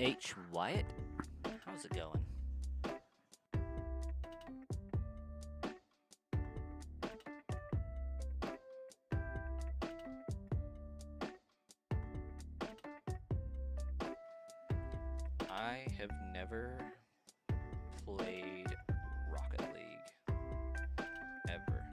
H. Wyatt? How's it going? I have never played Rocket League. Ever.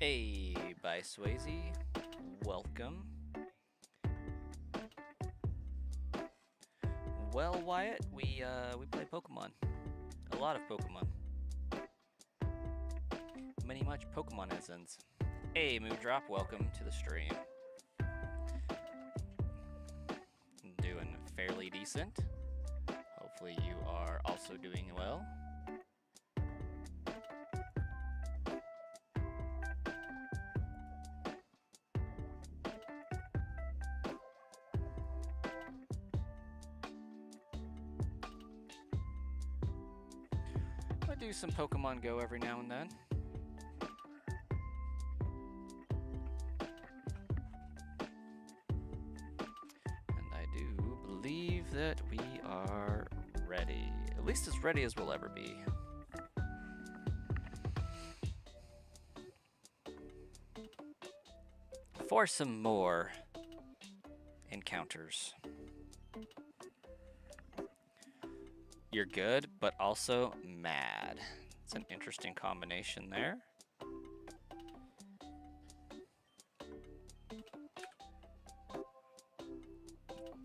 Hey, by Swayze, welcome. Well, Wyatt, we play Pokemon. A lot of Pokemon. Many much Pokemon essence. Hey, Moondrop, welcome to the stream. Doing fairly decent. Hopefully you are also doing well. I do some Pokemon Go every now and then. And I do believe that we are ready. At least as ready as we'll ever be. For some more encounters. You're good, but also mad. It's an interesting combination there.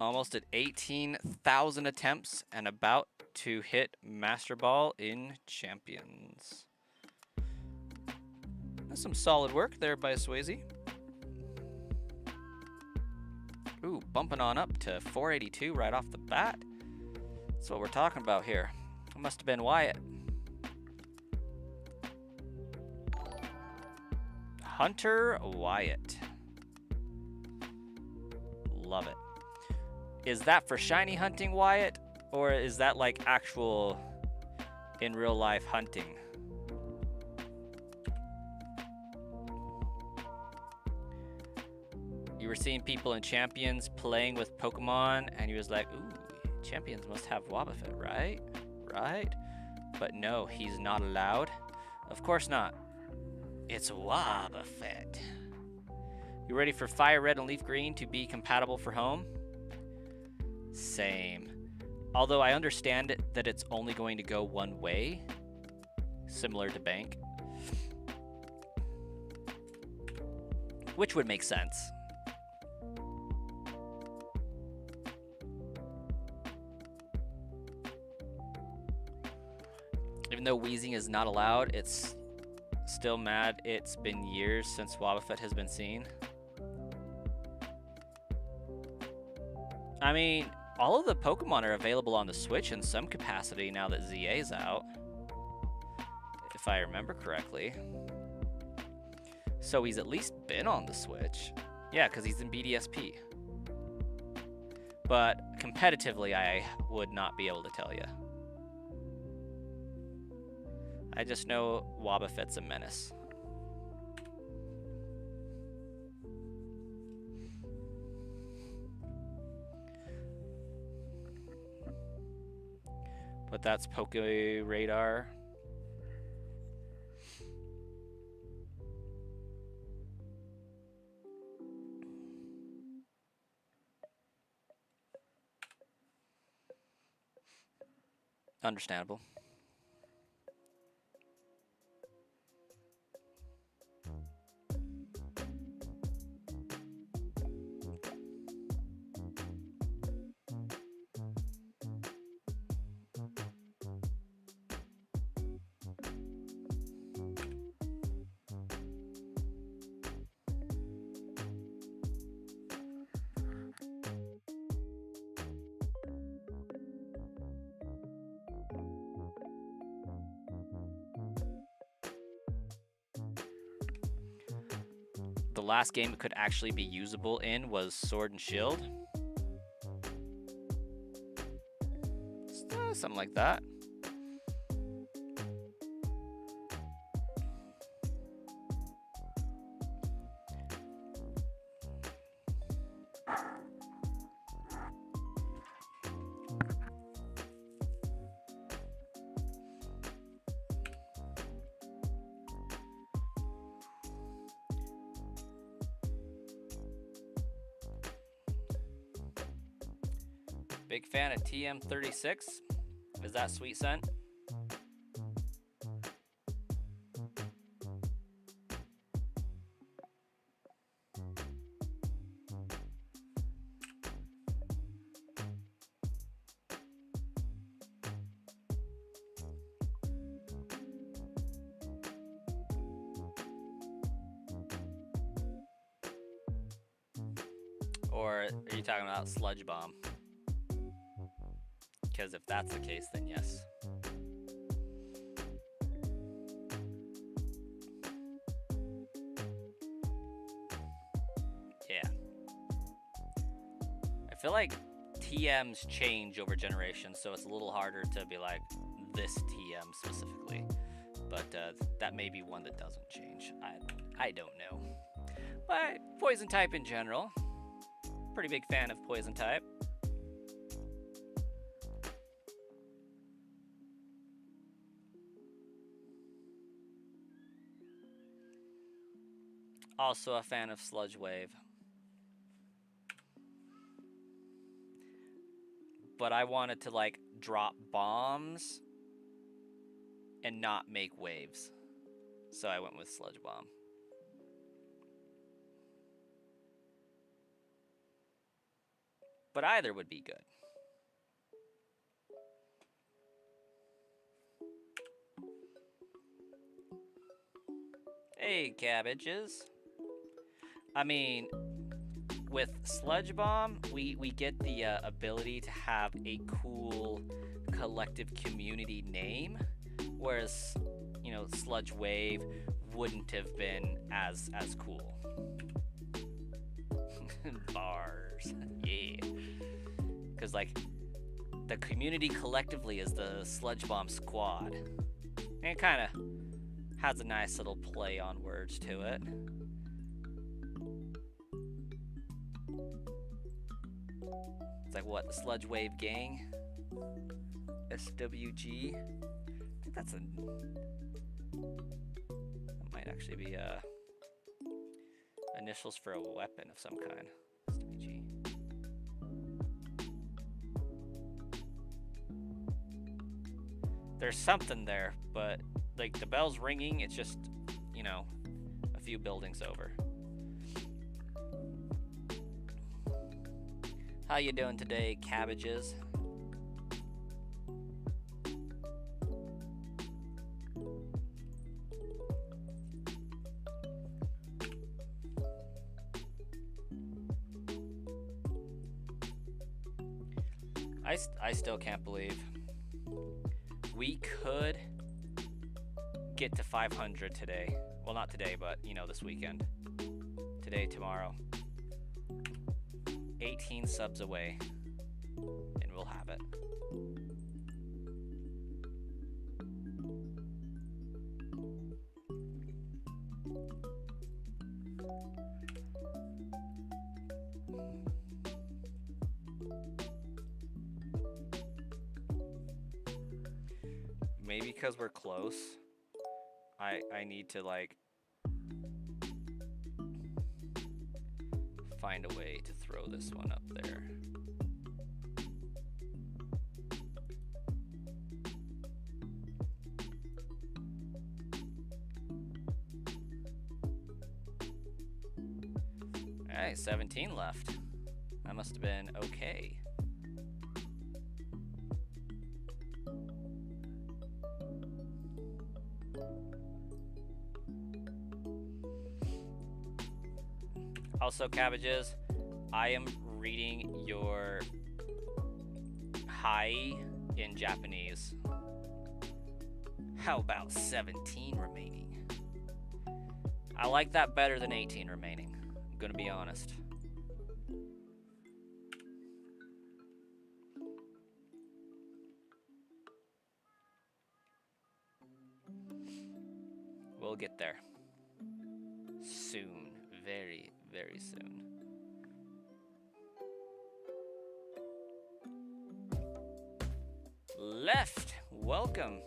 Almost at 18,000 attempts and about to hit Master Ball in Champions. That's some solid work there by Swayze. Ooh, bumping on up to 482 right off the bat. That's what we're talking about here. It must have been Wyatt. Hunter Wyatt. Love it. Is that for shiny hunting, Wyatt? Or is that like actual in real life hunting? You were seeing people in Champions playing with Pokemon and he was like, ooh, Champions must have Wobbuffet, right? Right? But no, he's not allowed. Of course not. It's Wobbuffet. You ready for Fire Red and Leaf Green to be compatible for home? Same. Although I understand that it's only going to go one way, similar to Bank. Which would make sense. Even though wheezing is not allowed, it's still mad. It's been years since Wobbuffet has been seen. I mean, all of the Pokemon are available on the Switch in some capacity now that ZA's out. If I remember correctly. So he's at least been on the Switch. Yeah, because he's in BDSP. But competitively, I would not be able to tell you. I just know Wobbuffet's a menace. But that's Poke Radar. Understandable. last game it could actually be usable in was Sword and Shield. Something like that. Big fan of TM36. Is that sweet scent? Or are you talking about Sludge Bomb? Because if that's the case, then yes. Yeah. I feel like TMs change over generations, so it's a little harder to be like this TM specifically. But that may be one that doesn't change. I don't know. But poison type in general. Pretty big fan of poison type. Also a fan of Sludge Wave. But I wanted to like drop bombs and not make waves. So I went with Sludge Bomb. But either would be good. Hey, cabbages. I mean, with Sludge Bomb, we get the ability to have a cool collective community name, whereas, you know, Sludge Wave wouldn't have been as cool. Bars, yeah. Because, like, the community collectively is the Sludge Bomb squad. And it kind of has a nice little play on words to it. It's like, what, the Sludge Wave Gang? SWG? I think that's that might actually be initials for a weapon of some kind. SWG. There's something there, but like the bell's ringing, it's just, you know, a few buildings over. How you doing today, cabbages? I still can't believe we could get to 500 today. Well, not today, but, you know, this weekend. Today, tomorrow. 18 subs away, and we'll have it. Maybe because we're close, I need to, like, find a way to throw this one up there. Alright, 17 left. That must have been okay. Also, cabbages, I am reading your hi in Japanese. How about 17 remaining? I like that better than 18 remaining. Gonna be honest. We'll get there. Soon. Very, very soon. Left! Welcome!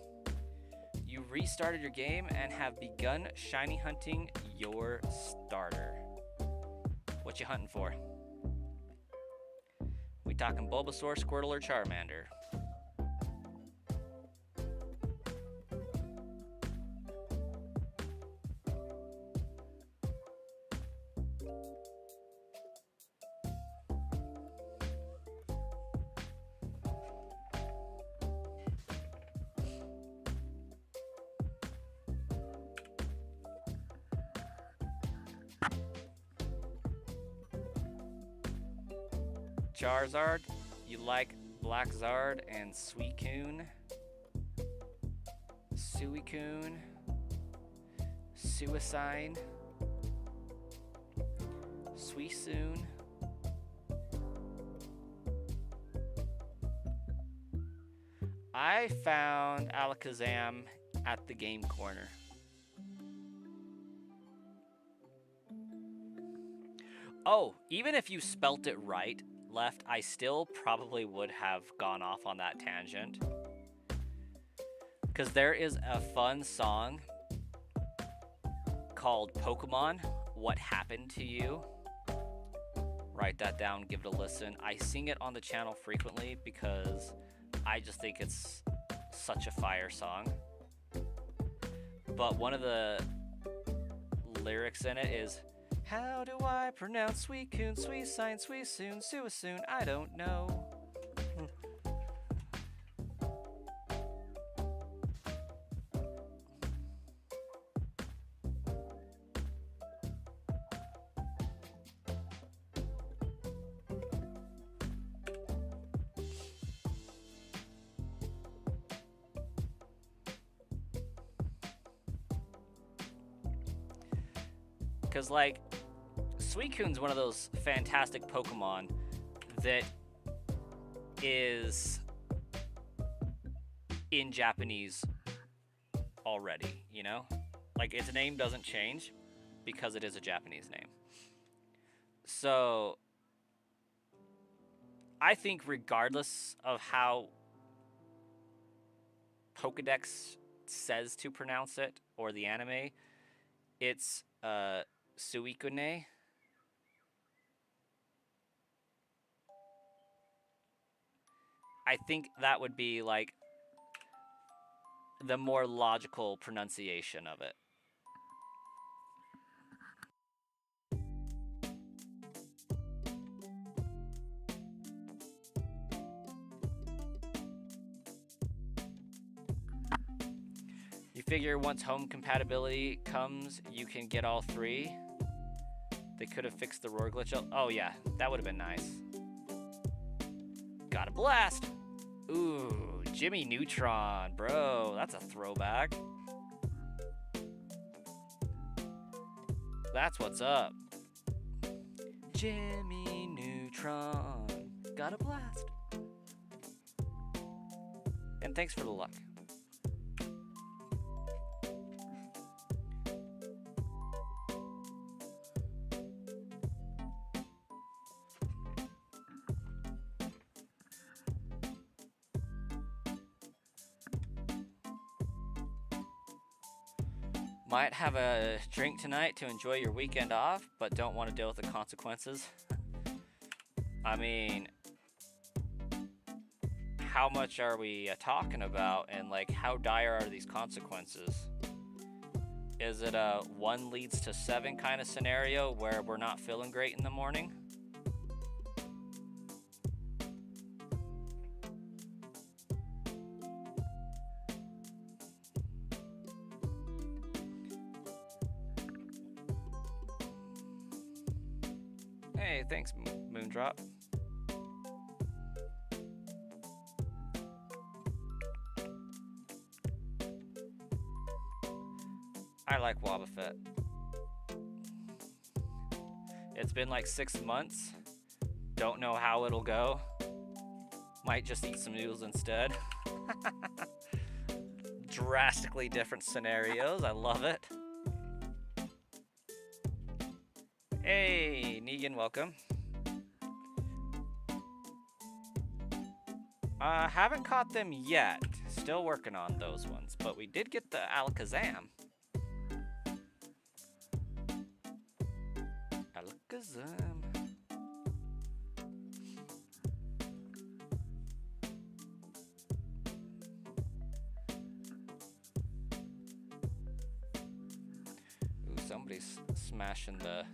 You restarted your game and have begun shiny hunting your starter. What you hunting for? We talking Bulbasaur, Squirtle, or Charmander? Charizard, you like Black Zard and Suicune. Suicune. Suicide. Suicune. I found Alakazam at the game corner. Oh, even if you spelt it right, Left, I still probably would have gone off on that tangent. Because there is a fun song called Pokémon, What Happened to You? Write that down, give it a listen. I sing it on the channel frequently because I just think it's such a fire song. But one of the lyrics in it is, how do I pronounce Suicune, Suicide, Suisoon, Suisoon? I don't know. Because, like, Suicune's one of those fantastic Pokemon that is in Japanese already, you know? Like, its name doesn't change because it is a Japanese name. So, I think regardless of how Pokedex says to pronounce it, or the anime, it's Suicune. I think that would be, like, the more logical pronunciation of it. You figure once home compatibility comes, you can get all three. They could have fixed the roar glitch. Oh yeah, that would have been nice. Got a blast! Ooh, Jimmy Neutron, bro. That's a throwback. That's what's up. Jimmy Neutron. Got a blast. And thanks for the luck. Might have a drink tonight to enjoy your weekend off, but don't want to deal with the consequences. I mean, how much are we talking about, and like how dire are these consequences? Is it a 1 leads to 7 kind of scenario where we're not feeling great in the morning? Hey, thanks, Moondrop. I like Wobbuffet. It's been like 6 months. Don't know how it'll go. Might just eat some noodles instead. Drastically different scenarios. I love it. Hey, Negan, welcome. Haven't caught them yet. Still working on those ones, but we did get the Alakazam. Alakazam. Ooh, somebody's smashing the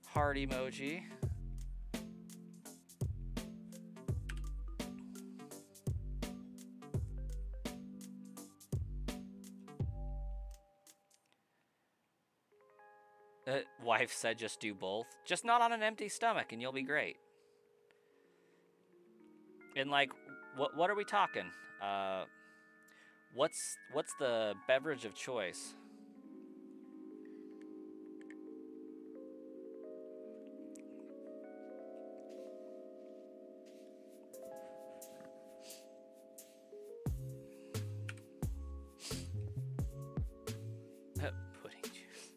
heart emoji. Wife said just do both. Just not on an empty stomach and you'll be great. And like, what are we talking? What's the beverage of choice? Pudding juice.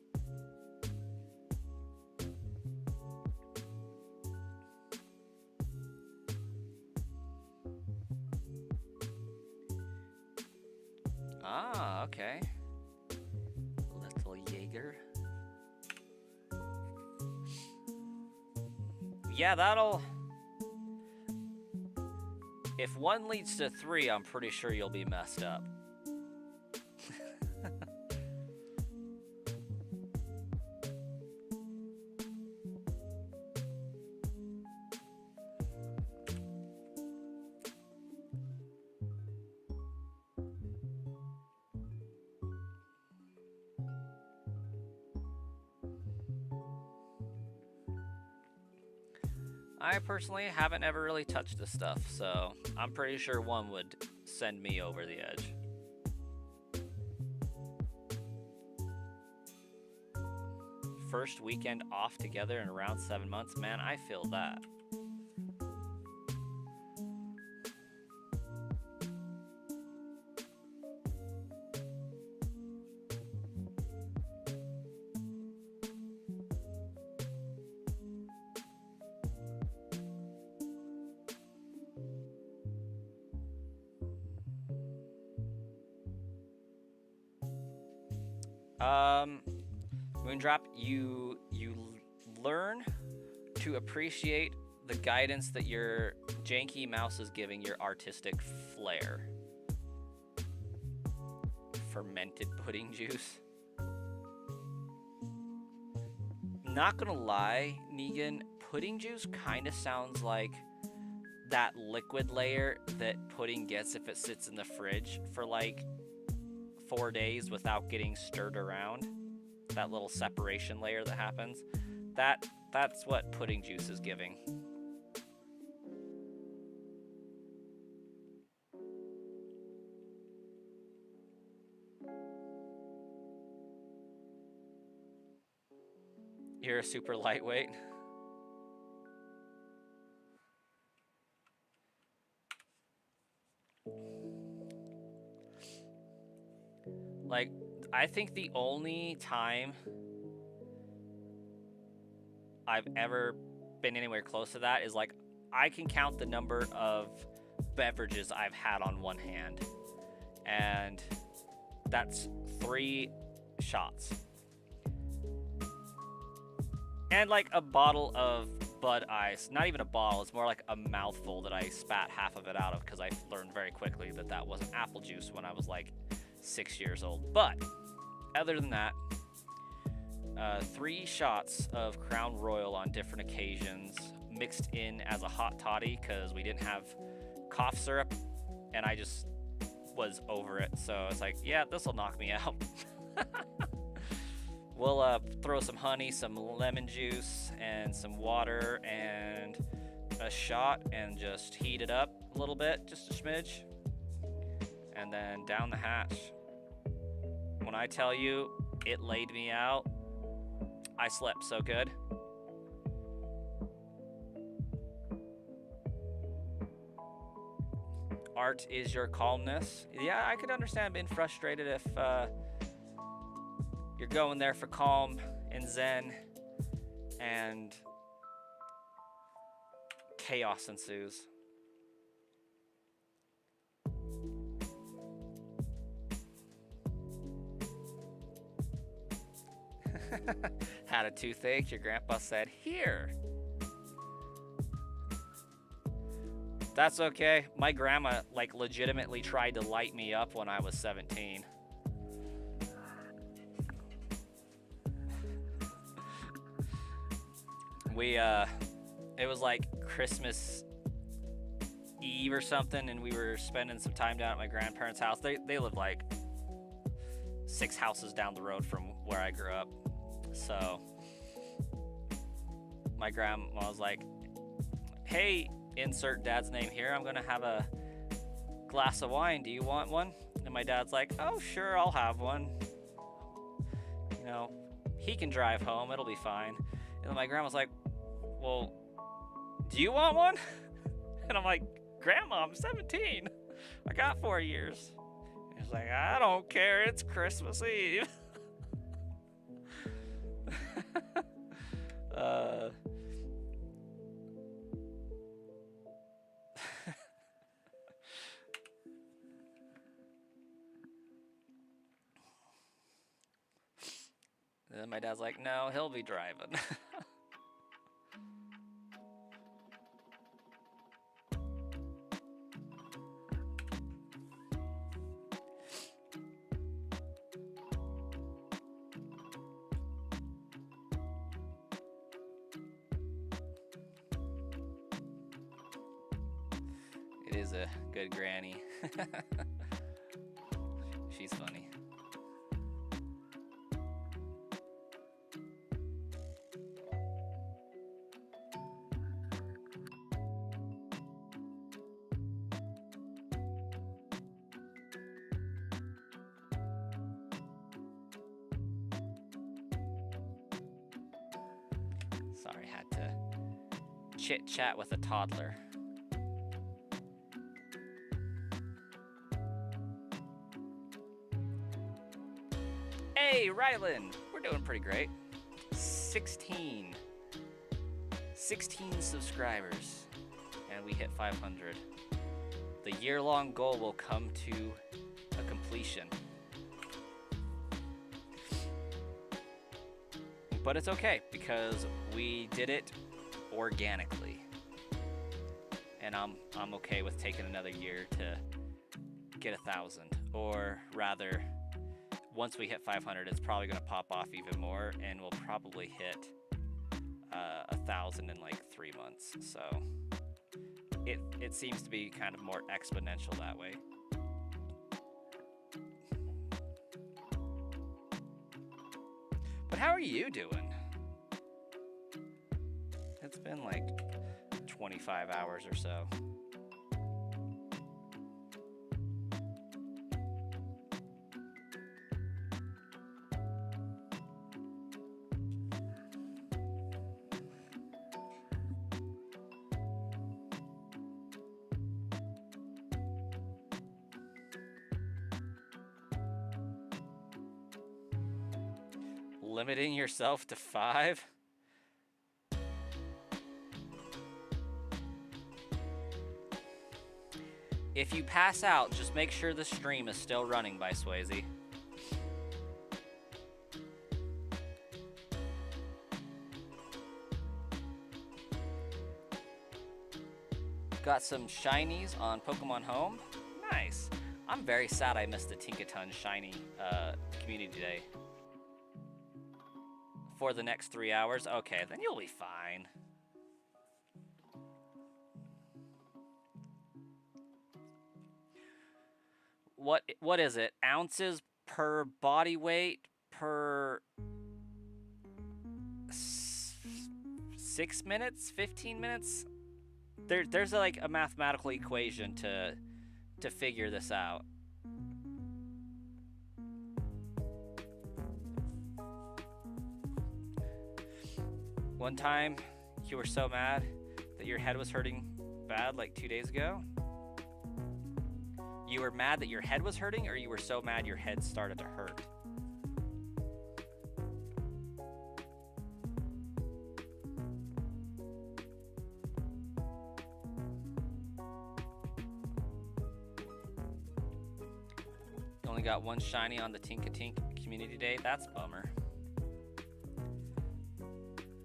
Ah, okay. Little Jaeger. Yeah, that'll... If one leads to 3, I'm pretty sure you'll be messed up. I personally haven't ever really touched this stuff, so I'm pretty sure one would send me over the edge. First weekend off together in around 7 months, man, I feel that. Moondrop, you learn to appreciate the guidance that your janky mouse is giving your artistic flair. Fermented pudding juice. Not gonna lie, Negan, pudding juice kind of sounds like that liquid layer that pudding gets if it sits in the fridge for like 4 days without getting stirred around. That little separation layer that happens. That's what pudding juice is giving. You're a super lightweight. Like, I think the only time I've ever been anywhere close to that is like, I can count the number of beverages I've had on one hand. And that's 3 shots. And like a bottle of Bud Ice. Not even a bottle, it's more like a mouthful that I spat half of it out of because I learned very quickly that that wasn't apple juice when I was like 6 years old. But other than that, 3 shots of Crown Royal on different occasions, mixed in as a hot toddy because we didn't have cough syrup, and I just was over it. So it's like, yeah, this will knock me out. We'll throw some honey, some lemon juice, and some water, and a shot, and just heat it up a little bit, just a smidge, and then down the hatch. When I tell you it laid me out, I slept so good. art is your calmness. Yeah, I could understand being frustrated if you're going there for calm and zen and chaos ensues. Had a toothache, your grandpa said, "Here." That's okay. My grandma, like, legitimately tried to light me up when I was 17. It was like Christmas Eve or something, and we were spending some time down at my grandparents' house. They live like 6 houses down the road from where I grew up. So my grandma was like, "Hey, insert dad's name here. I'm going to have a glass of wine. Do you want one?" And my dad's like, "Oh, sure, I'll have one. You know, he can drive home. It'll be fine." And then my grandma's like, "Well, do you want one?" And I'm like, "Grandma, I'm 17. I got 4 years." And he's like, "I don't care. It's Christmas Eve." And then my dad's like, "No, he'll be driving." It is a good granny. She's funny. Sorry, had to chit chat with a toddler. Hey, Ryland! We're doing pretty great. 16 subscribers, and we hit 500. The year-long goal will come to a completion. But it's okay, because we did it organically. And I'm okay with taking another year to get 1,000. Or rather, once we hit 500, it's probably going to pop off even more, and we'll probably hit 1,000 in like 3 months. So it seems to be kind of more exponential that way. But how are you doing? It's been like 25 hours or so. Limiting yourself to 5? If you pass out, just make sure the stream is still running by Swayze. Got some shinies on Pokemon Home. Nice. I'm very sad I missed the Tinkaton shiny community day. For the next 3 hours? Okay, then you'll be fine. What is it? Ounces per body weight per 6 minutes? 15 minutes? There's like a mathematical equation to figure this out. One time, you were so mad that your head was hurting bad like 2 days ago. You were mad that your head was hurting, or you were so mad your head started to hurt? Only got one shiny on the Tinka-Tink Community Day. That's a bummer.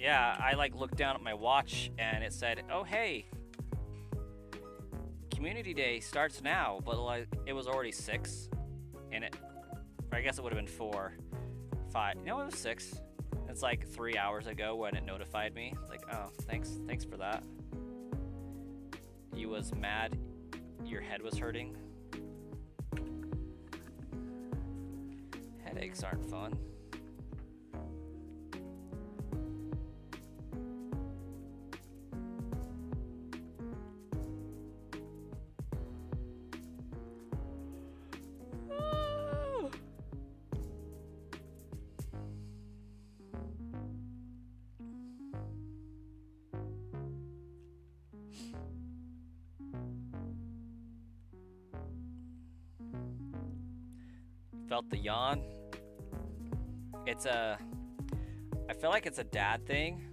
Yeah, I like looked down at my watch and it said, "Oh hey, Community Day starts now," but like it was already 6, and I guess it would have been 4, 5. No, it was 6. It's like 3 hours ago when it notified me. Like, oh, thanks for that. You was mad, your head was hurting. Headaches aren't fun. Felt the yawn. I feel like it's a dad thing.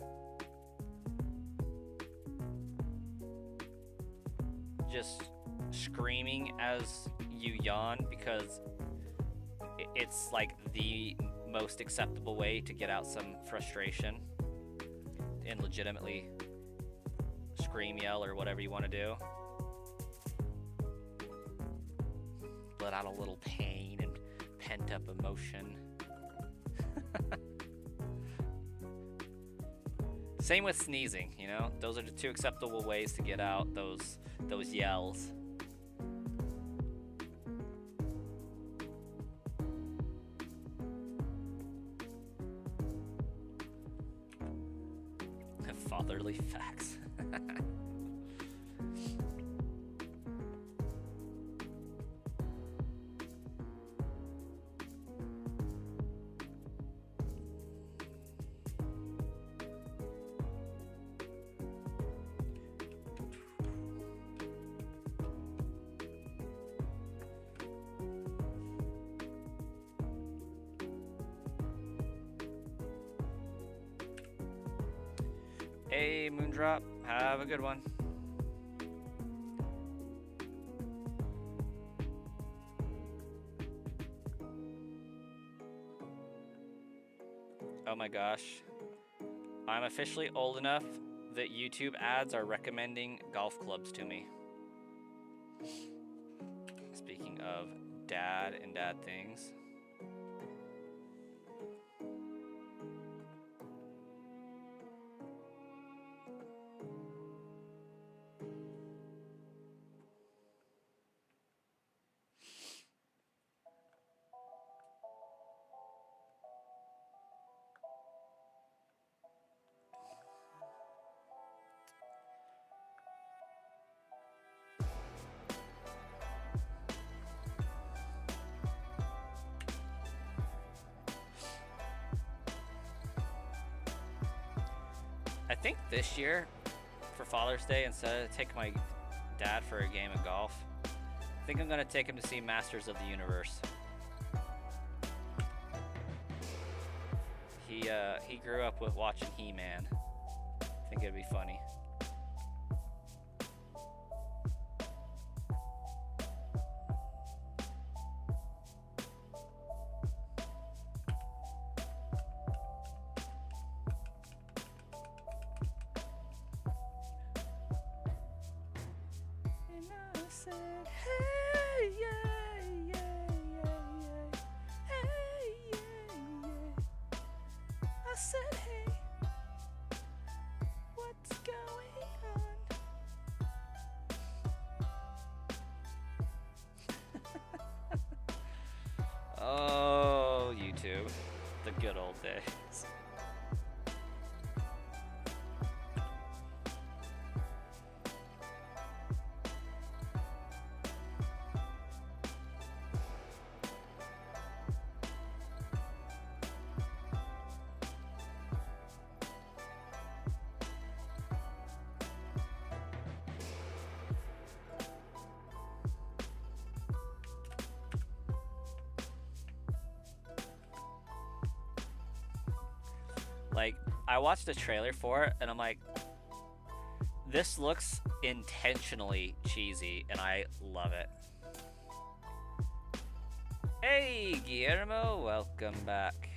Just screaming as you yawn, because it's like the most acceptable way to get out some frustration and legitimately scream, yell, or whatever you want to do. Let out a little pain and pent up emotion. Same with sneezing, you know? Those are the 2 acceptable ways to get out those yells. Fatherly facts. Hey, Moondrop, have a good one. Oh my gosh. I'm officially old enough that YouTube ads are recommending golf clubs to me. Speaking of dad and dad things. I think this year, for Father's Day, instead of taking my dad for a game of golf, I think I'm going to take him to see Masters of the Universe. He grew up with watching He-Man. I think it'd be funny. Oh, YouTube. The good old days. Like, I watched a trailer for it, and I'm like, this looks intentionally cheesy, and I love it. Hey, Guillermo, welcome back.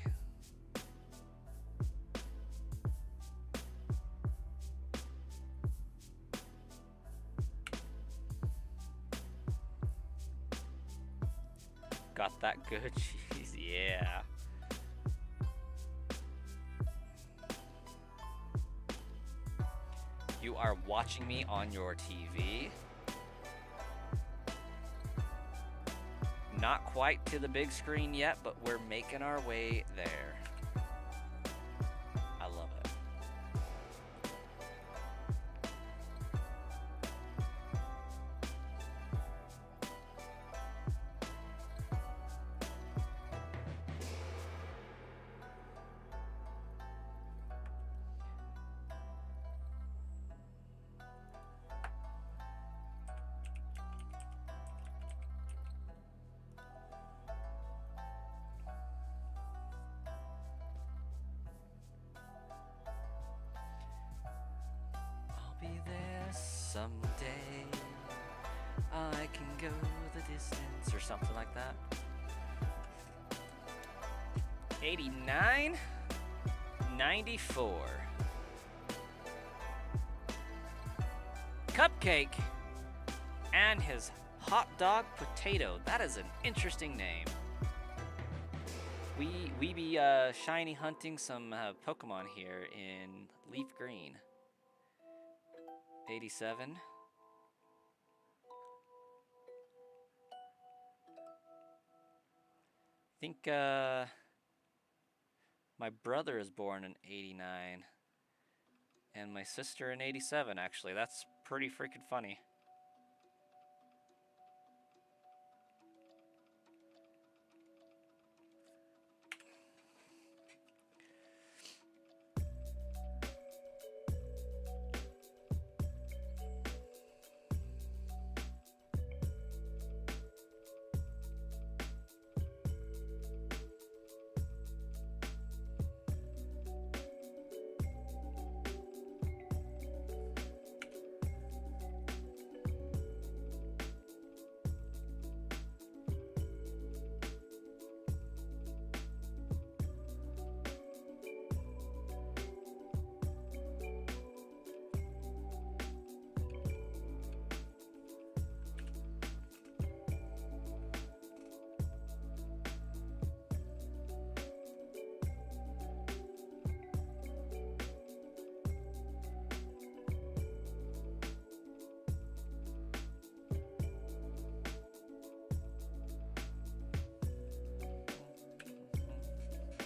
Got that good cheese, yeah. You are watching me on your TV. Not quite to the big screen yet, but we're making our way there. I love it. Be there someday. I can go the distance, or something like that. 89, 94. Cupcake and his hot dog potato. That is an interesting name. We be shiny hunting some Pokemon here in Leaf Green. 87. I think my brother is born in 89 and my sister in 87, actually. That's pretty freaking funny.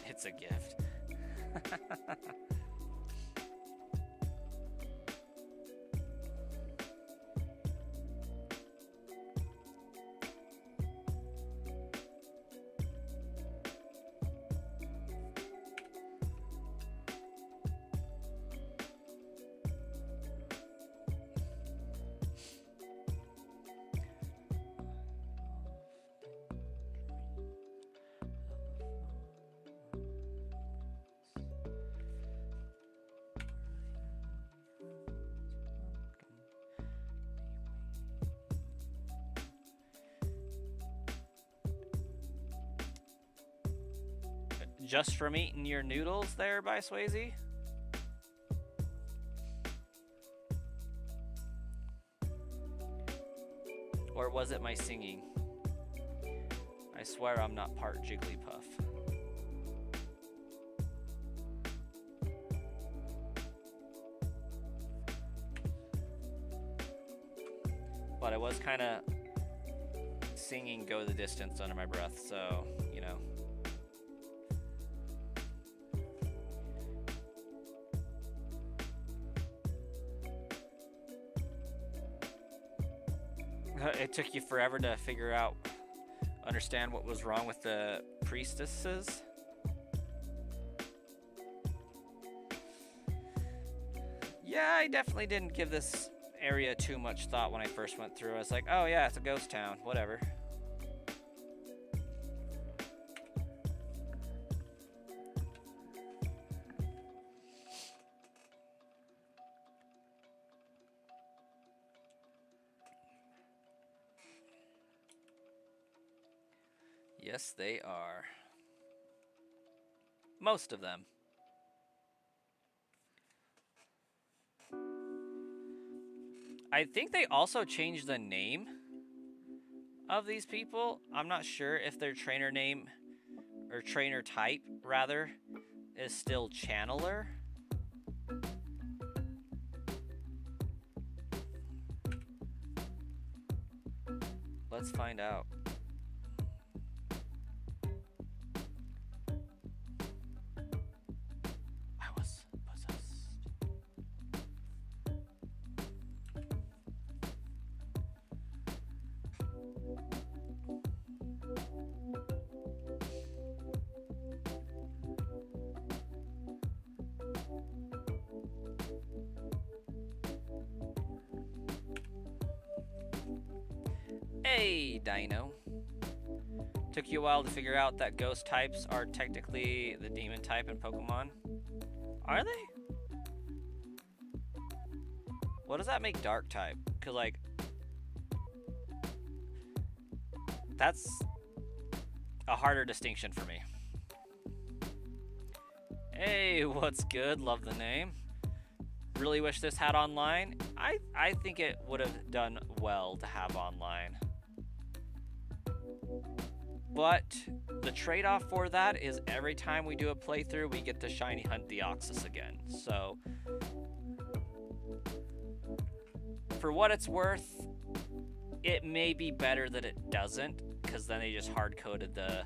It's a gift. Just from eating your noodles there by Swayze? Or was it my singing? I swear I'm not part Jigglypuff. But I was kind of singing Go the Distance under my breath, so, you know. It took you forever to figure out, understand what was wrong with the priestesses. Yeah, I definitely didn't give this area too much thought when I first went through. I was like, oh yeah, it's a ghost town, whatever. Yes, they are. Most of them. I think they also changed the name of these people. I'm not sure if their trainer name, or trainer type, rather, is still Channeler. Let's find out. I was possessed. Hey, Dino. Took you a while to figure out that ghost types are technically the demon type in Pokemon. Are they? What does that make dark type? Cause like, that's a harder distinction for me. Hey, what's good? Love the name. Really wish this had online. I think it would have done well to have online. But the trade-off for that is every time we do a playthrough, we get to shiny hunt Deoxys again. So, for what it's worth, it may be better that it doesn't, because then they just hard-coded the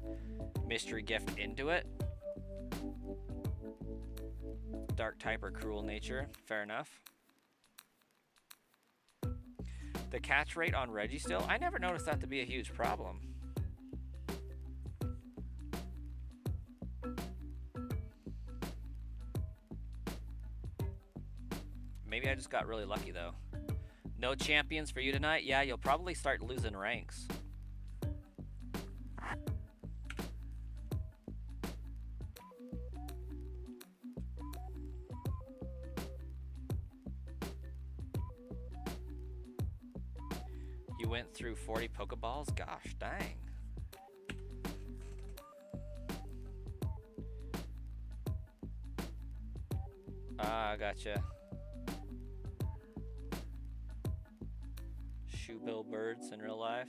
mystery gift into it. Dark type or cruel nature, fair enough. The catch rate on Registeel, I never noticed that to be a huge problem. Maybe I just got really lucky though. No champions for you tonight? Yeah, you'll probably start losing ranks. You went through 40 Pokeballs? Gosh, dang. Ah, gotcha. Shoebill birds in real life.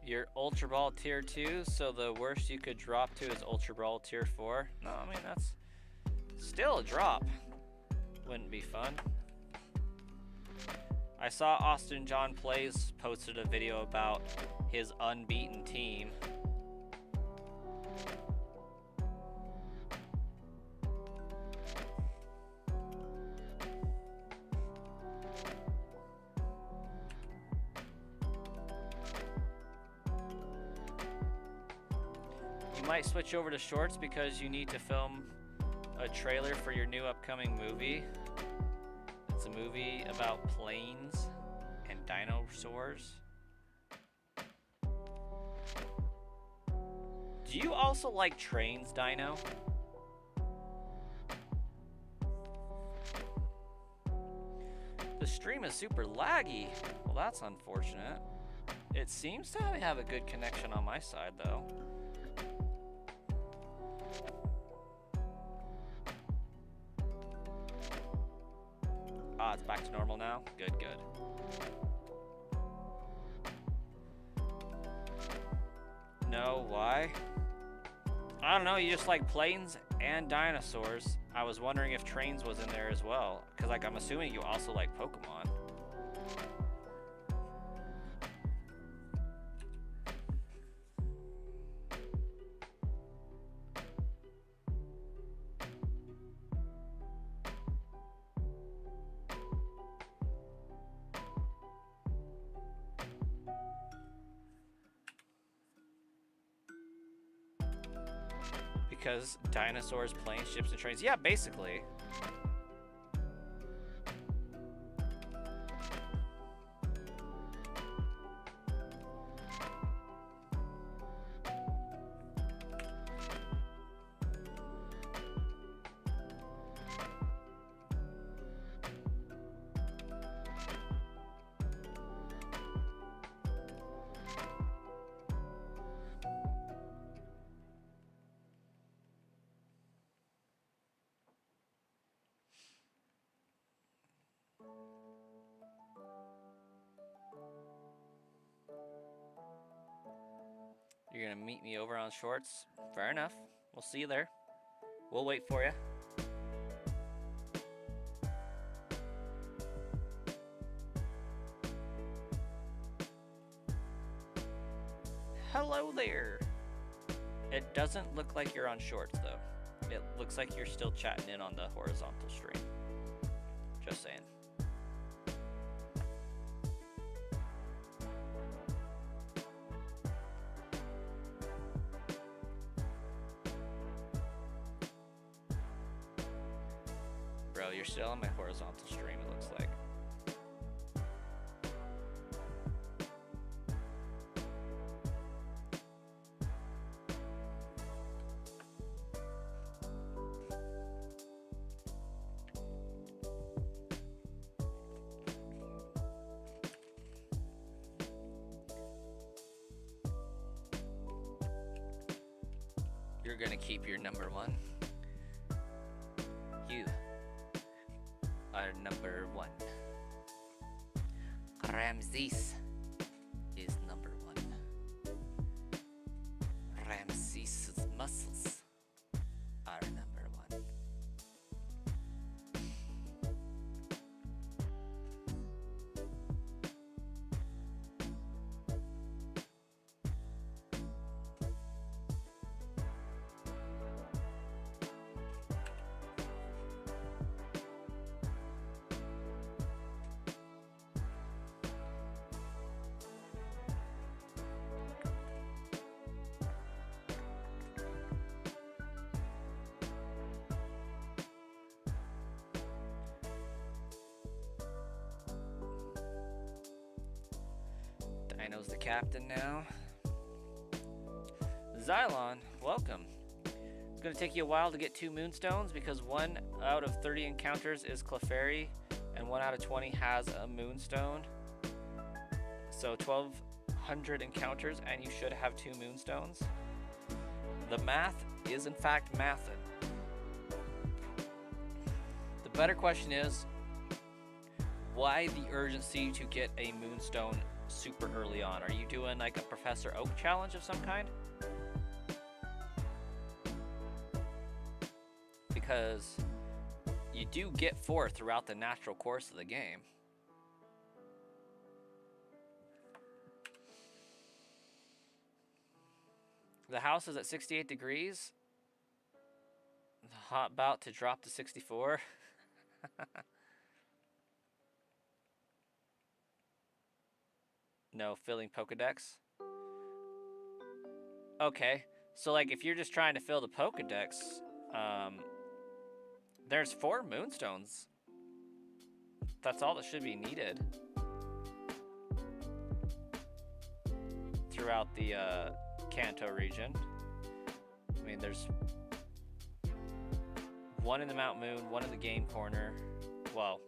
You're Ultra Ball Tier 2, so the worst you could drop to is Ultra Ball Tier 4. No, I mean, that's still a drop. Wouldn't be fun. I saw Austin John Plays posted a video about his unbeaten team. You might switch over to shorts because you need to film a trailer for your new upcoming movie. It's a movie about planes and dinosaurs. Do you also like trains, Dino? The stream is super laggy. Well, that's unfortunate. It seems to have a good connection on my side, though. Ah, it's back to normal now? Good, good. No, why? I don't know, you just like planes and dinosaurs. I was wondering if trains was in there as well. Because, like, I'm assuming you also like Pokemon. because dinosaurs, planes, ships, and trains. Yeah, basically. You're gonna meet me over on Shorts? Fair enough. We'll see you there. We'll wait for you. Hello there. It doesn't look like you're on Shorts though. It looks like you're still chatting in on the horizontal stream. Just saying. Bro, you're still on my horizontal stream, it looks like. You're gonna keep your number one. You are number one. Ramses is number one. Ramses' muscles are number one. Dino's the captain now. Xylon, welcome. It's going to take you a while to get 2 moonstones because 1 out of 30 encounters is Clefairy and 1 out of 20 has a moonstone. So 1,200 encounters and you should have 2 moonstones. The math is in fact mathin'. The better question is, why the urgency to get a moonstone super early on? Are you doing like a Professor Oak challenge of some kind? Because you do get 4 throughout the natural course of the game. The house is at 68 degrees. About to drop to 64. No, filling Pokedex. Okay, so like if you're just trying to fill the Pokedex, there's 4 moonstones. That's all that should be needed throughout the Kanto region. I mean, there's 1 in the Mount Moon, 1 in the game corner. Well,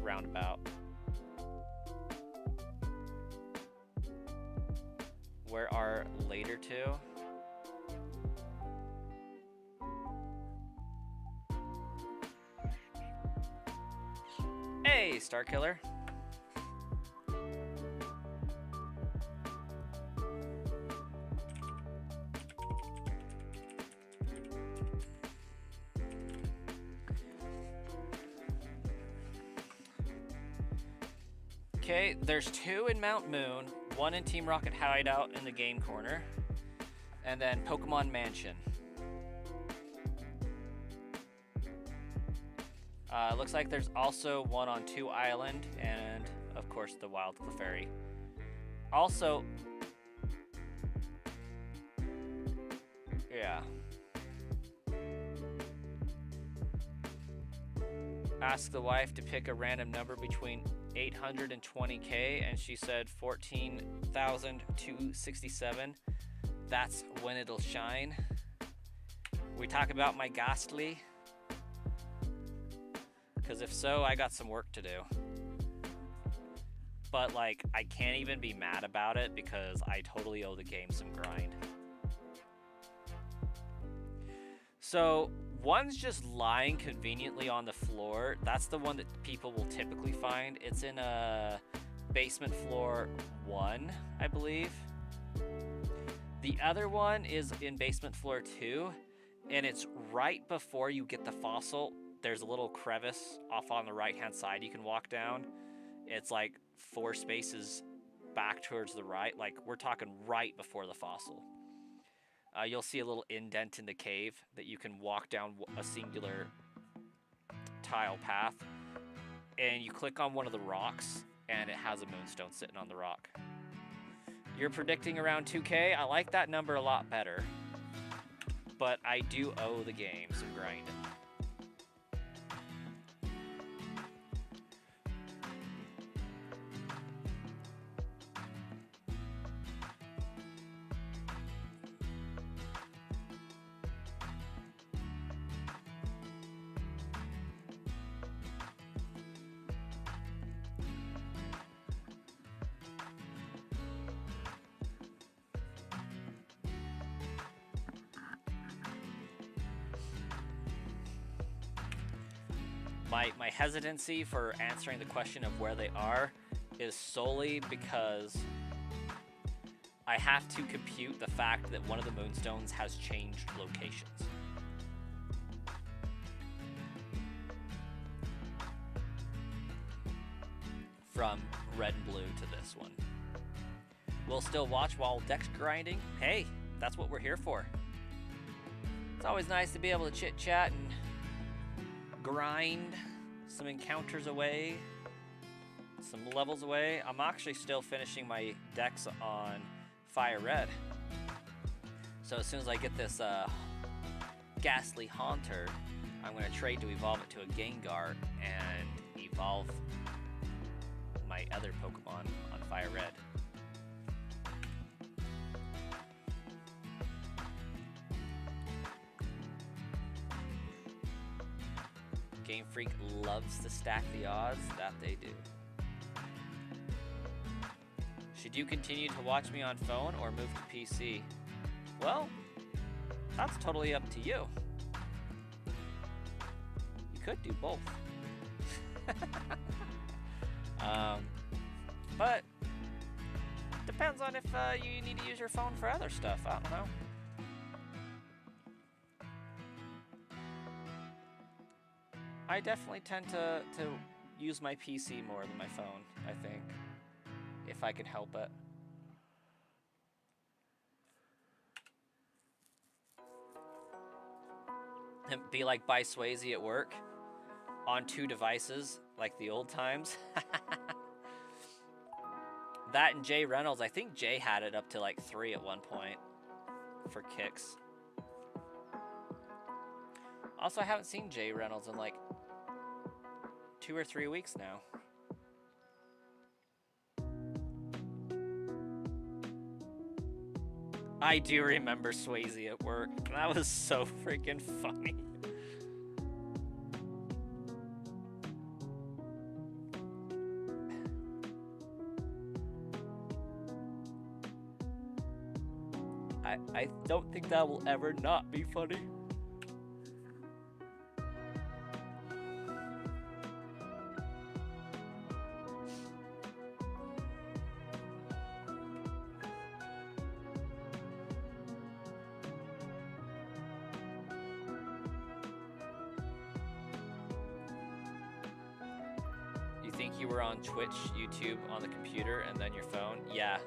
roundabout. Where are later 2? Hey, Star Killer. Okay, there's 2 in Mount Moon, 1 in Team Rocket Hideout in the game corner, and then Pokemon Mansion. Looks like there's also 1 on 2 Island, and of course the Wild Clefairy. Also, yeah. yeah. Ask the wife to pick a random number between 820K, and she said 14,267. That's when it'll shine. We talk about my ghastly? Because if so, I got some work to do. But, like, I can't even be mad about it because I totally owe the game some grind. So, one's just lying conveniently on the floor. That's the one that people will typically find. It's in a basement floor 1, I believe. The other one is in basement floor 2, and it's right before you get the fossil. There's a little crevice off on the right-hand side you can walk down. It's like 4 spaces back towards the right. Like, we're talking right before the fossil. You'll see a little indent in the cave that you can walk down a singular tile path. And you click on one of the rocks, and it has a moonstone sitting on the rock. You're predicting around 2K. I like that number a lot better. But I do owe the game some grinding. My hesitancy for answering the question of where they are is solely because I have to compute the fact that one of the moonstones has changed locations. From red and blue to this one. We'll still watch while Dex grinding. Hey, that's what we're here for. It's always nice to be able to chit-chat and grind some encounters away, some levels away. I'm actually still finishing my Dex on Fire Red. So as soon as I get this Ghastly Haunter, I'm going to trade to evolve it to a Gengar and evolve my other Pokemon on Fire Red. Game Freak loves to stack the odds, that they do. Should you continue to watch me on phone or move to PC? Well, that's totally up to you. You could do both. But depends on if you need to use your phone for other stuff. I don't know. I definitely tend to use my PC more than my phone, I think, if I can help it. And be like by Swayze at work, on 2 devices, like the old times. That and Jay Reynolds, I think Jay had it up to like 3 at one point, for kicks. Also, I haven't seen Jay Reynolds in like 2 or 3 weeks now. I do remember Swayze at work. That was so freaking funny. I don't think that will ever not be funny. You think you were on Twitch, YouTube, on the computer, and then your phone? Yeah.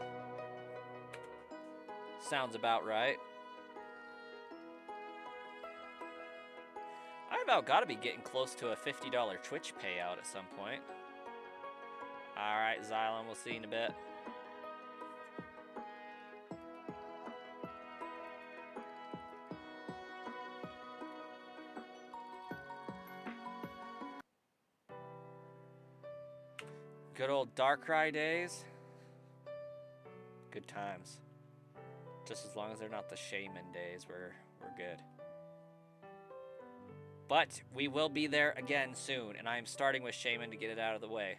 Sounds about right. I about gotta be getting close to a $50 Twitch payout at some point. Alright, Xylem, we'll see you in a bit. Good old Darkrai days. Good times. Just as long as they're not the Shaman days, we're good. But we will be there again soon, and I'm starting with Shaman to get it out of the way.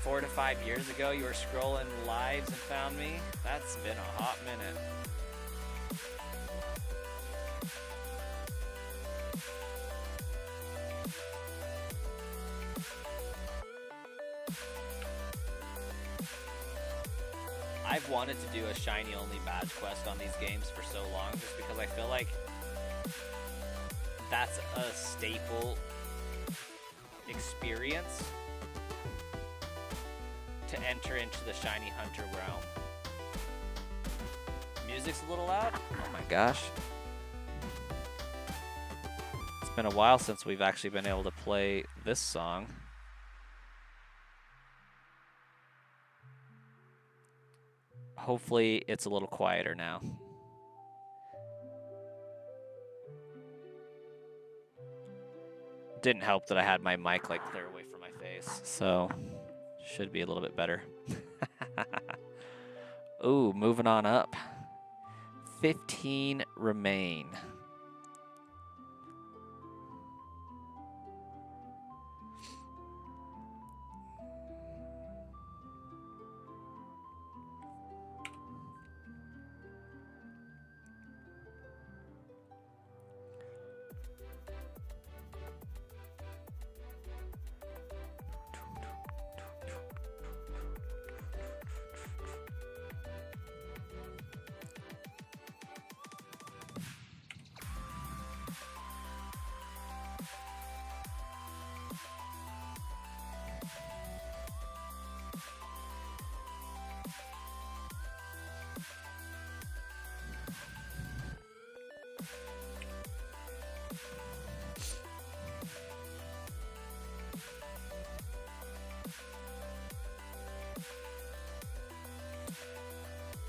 Four to 5 years ago, you were scrolling lives and found me. That's been a hot minute. I've wanted to do a shiny only badge quest on these games for so long just because I feel like that's a staple experience to enter into the shiny hunter realm. Music's a little loud. Oh my gosh. It's been a while since we've actually been able to play this song. Hopefully it's a little quieter now. Didn't help that I had my mic like clear away from my face, so should be a little bit better. Ooh, moving on up. 15 remain.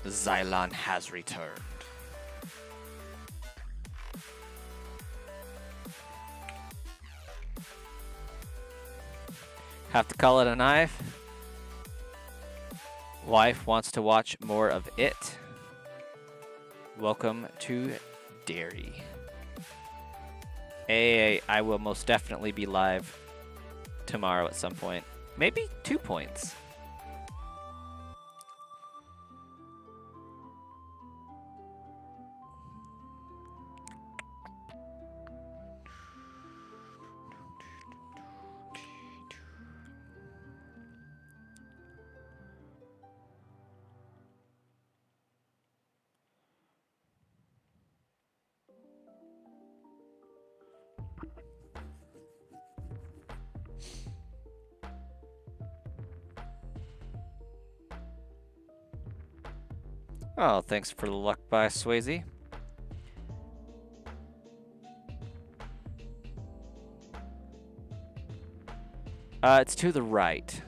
Xylon has returned. Have to call it a knife. Wife wants to watch more of it. Welcome to Dairy. I will most definitely be live tomorrow at some point. Maybe 2 points. Oh, thanks for the luck by Swayze. It's to the right.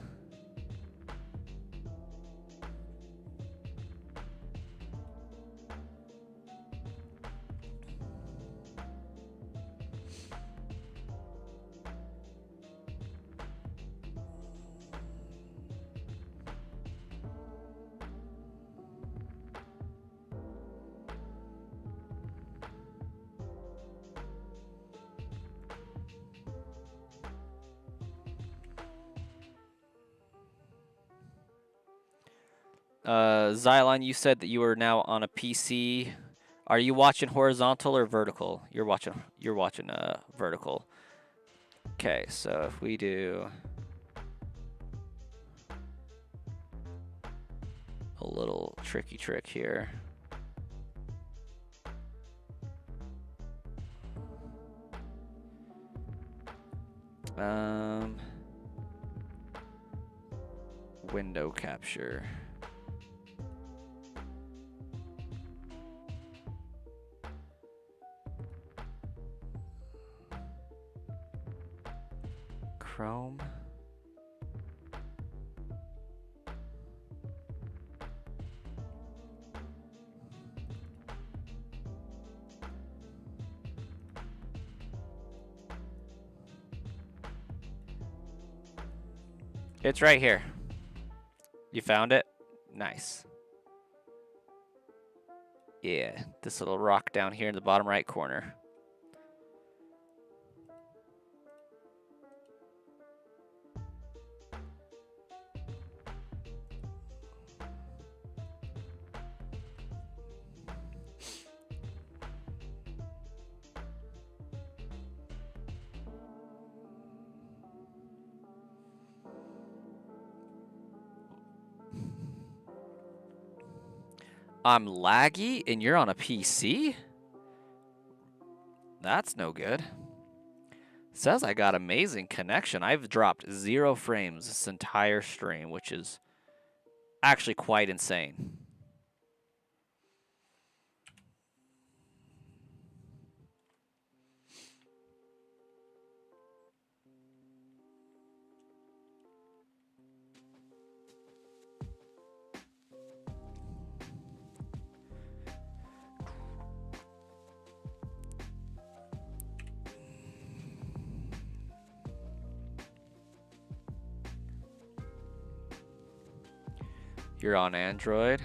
Xylon, you said that you are now on a PC. Are you watching horizontal or vertical? You're watching vertical. Okay, so if we do a little tricky trick here. Window capture. Chrome. It's right here. You found it? Nice. Yeah, this little rock down here in the bottom right corner. I'm laggy and you're on a PC? That's no good. Says I got amazing connection. I've dropped 0 frames this entire stream, which is actually quite insane. You're on Android.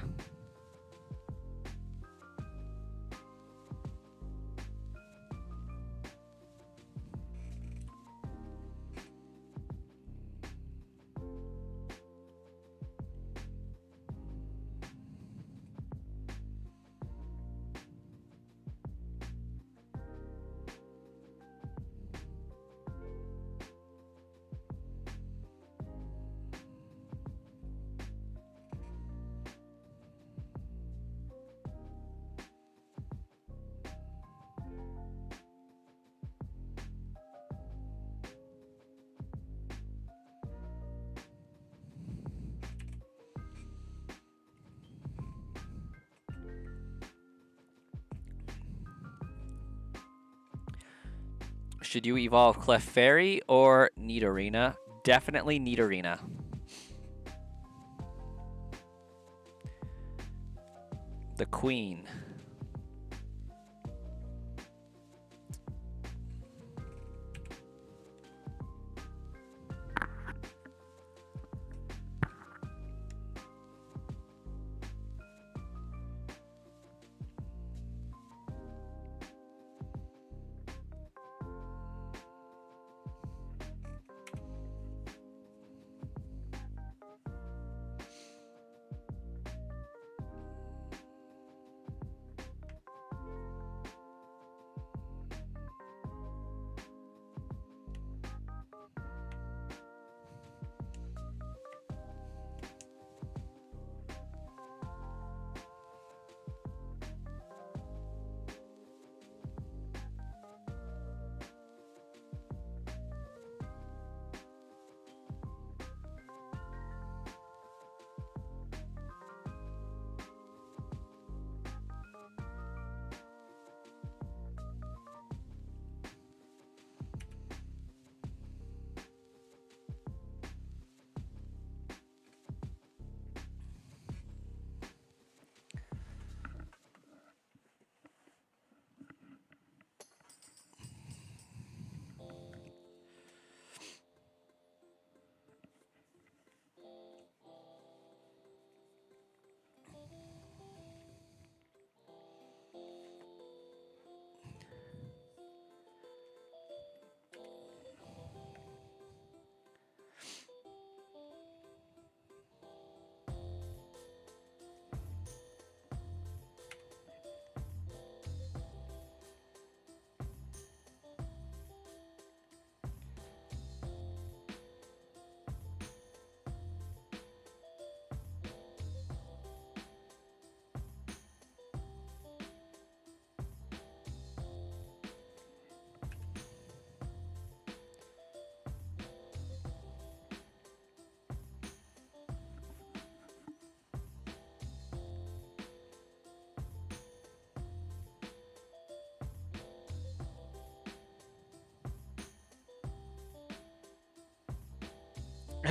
Should you evolve Clefairy or Nidorina? Definitely Nidorina. The queen.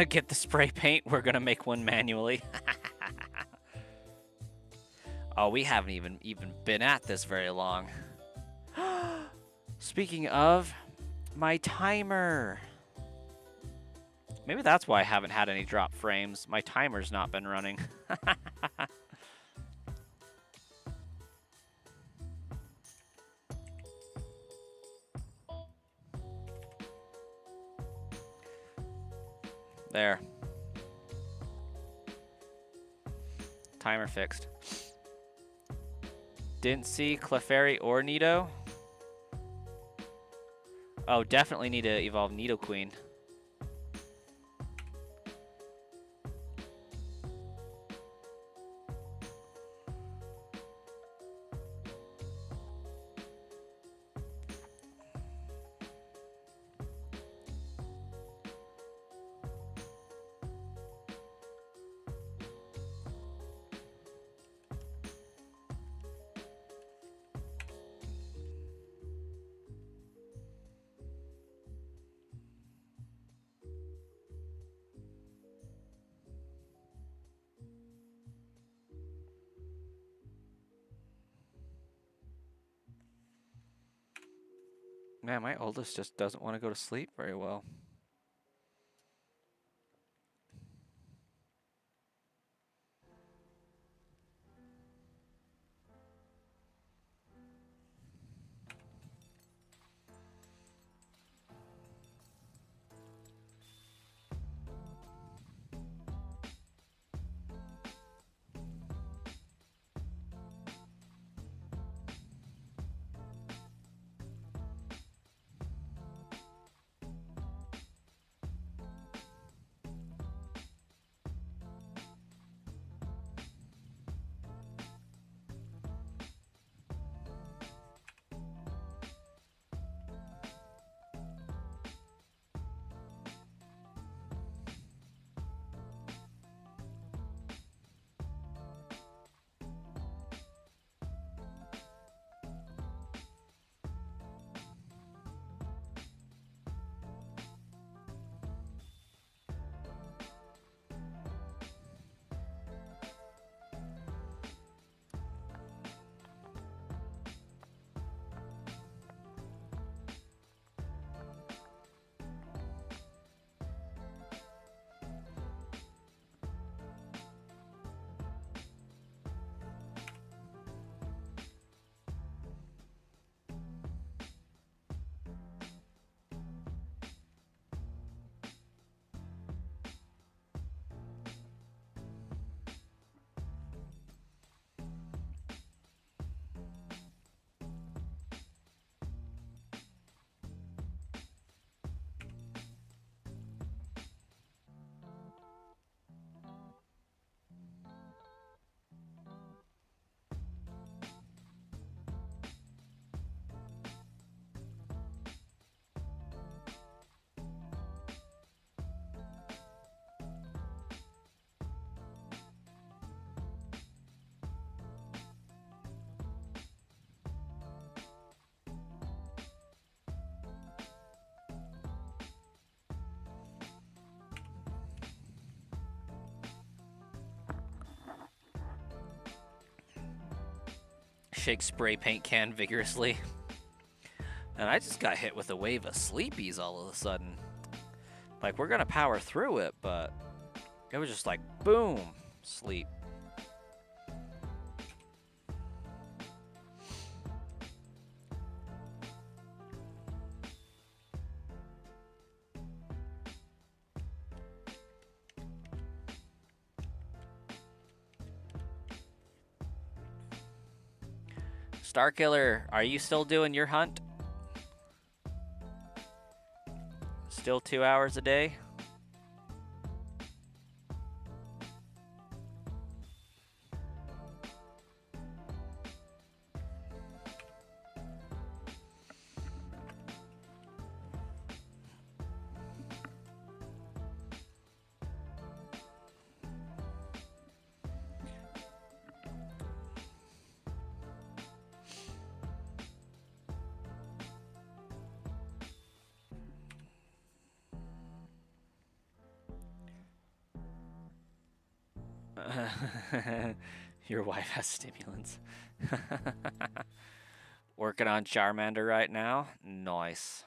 Get the spray paint. We're gonna make one manually. Oh, we haven't even been at this very long. Speaking of, my timer. Maybe that's why I haven't had any drop frames. My timer's not been running. There. Timer fixed. Didn't see Clefairy or Nido. Oh, definitely need to evolve Nidoqueen. Man, my oldest just doesn't want to go to sleep very well. Shake spray paint can vigorously. And I just got hit with a wave of sleepies all of a sudden. Like, we're gonna power through it, but it was just like, boom, sleep. Starkiller, are you still doing your hunt? Still 2 hours a day? Your wife has stimulants. Working on Charmander right now. Nice.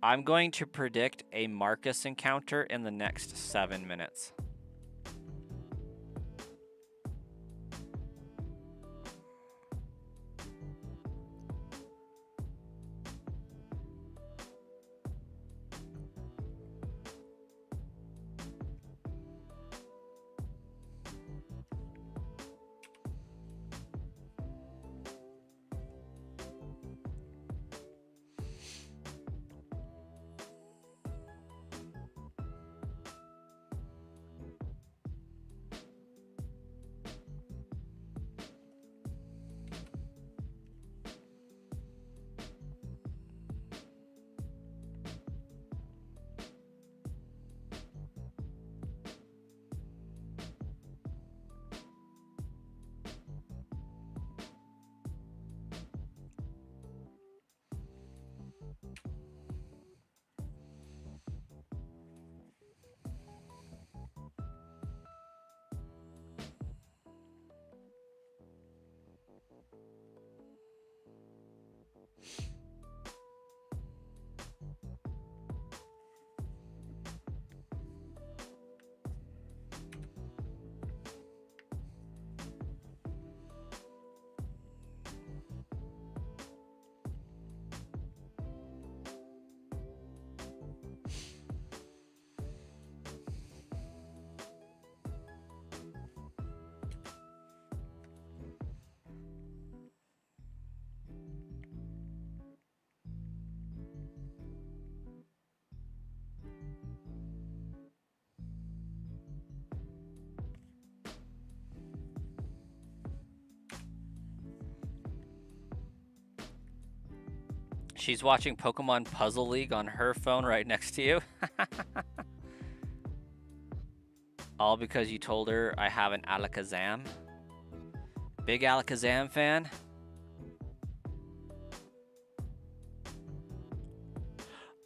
I'm going to predict a Marcus encounter in the next 7 minutes. She's watching Pokemon Puzzle League on her phone right next to you. All because you told her I have an Alakazam. Big Alakazam fan.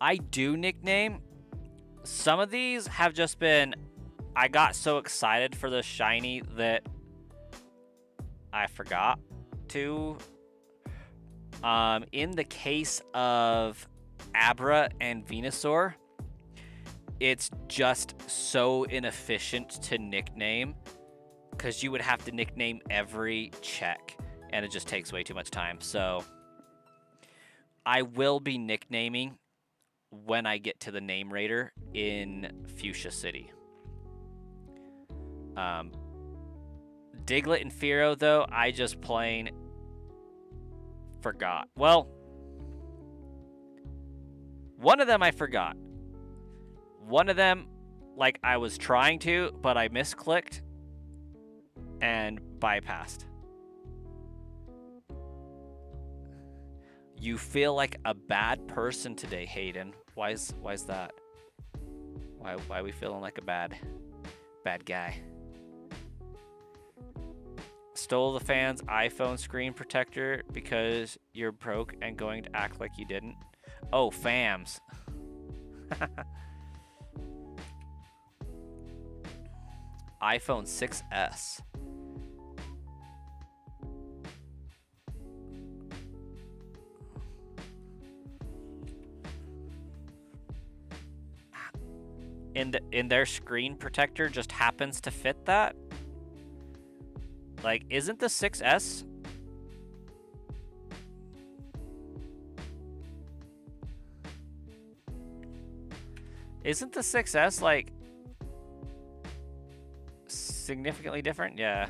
I do nickname. Some of these have just been, I got so excited for the shiny that I forgot to. In the case of Abra and Venusaur, it's just so inefficient to nickname because you would have to nickname every check and it just takes way too much time. So I will be nicknaming when I get to the name raider in Fuchsia City. Diglett and Fearow, though, I just plain forgot. Well, one of them I forgot. One of them, like, I was trying to, but I misclicked and bypassed. You feel like a bad person today, Hayden. Why's that? Why are we feeling like a bad guy? Stole the fan's iPhone screen protector because you're broke and going to act like you didn't. Oh, fams. iPhone 6S. In their screen protector just happens to fit that? Like, isn't the 6S? Isn't the 6S, like, significantly different? Yeah.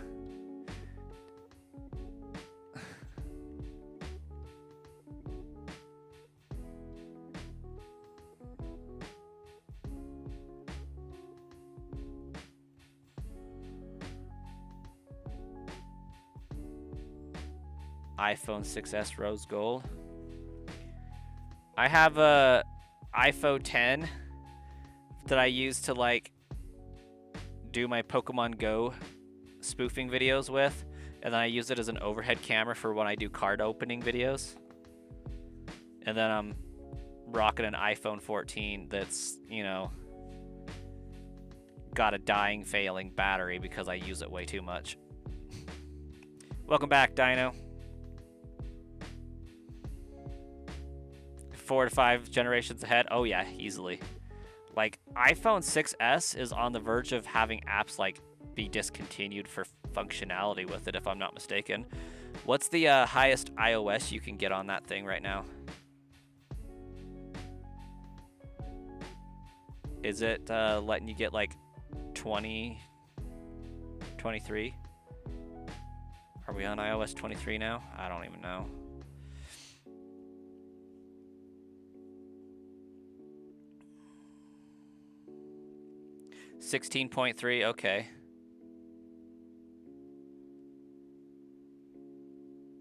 iPhone 6S rose gold. I have a iPhone 10 that I use to, like, do my Pokemon Go spoofing videos with, and then I use it as an overhead camera for when I do card opening videos. And then rocking an iPhone 14 that's, you know, got a dying, failing battery because I use it way too much. Welcome back, Dino. 4 to 5 generations ahead. Oh yeah, easily. Like, iPhone 6S is on the verge of having apps like be discontinued for functionality with it, if I'm not mistaken. What's the highest iOS you can get on that thing right now? Is it letting you get like 20, 23? Are we on iOS 23 now? I don't even know. $16.3, okay.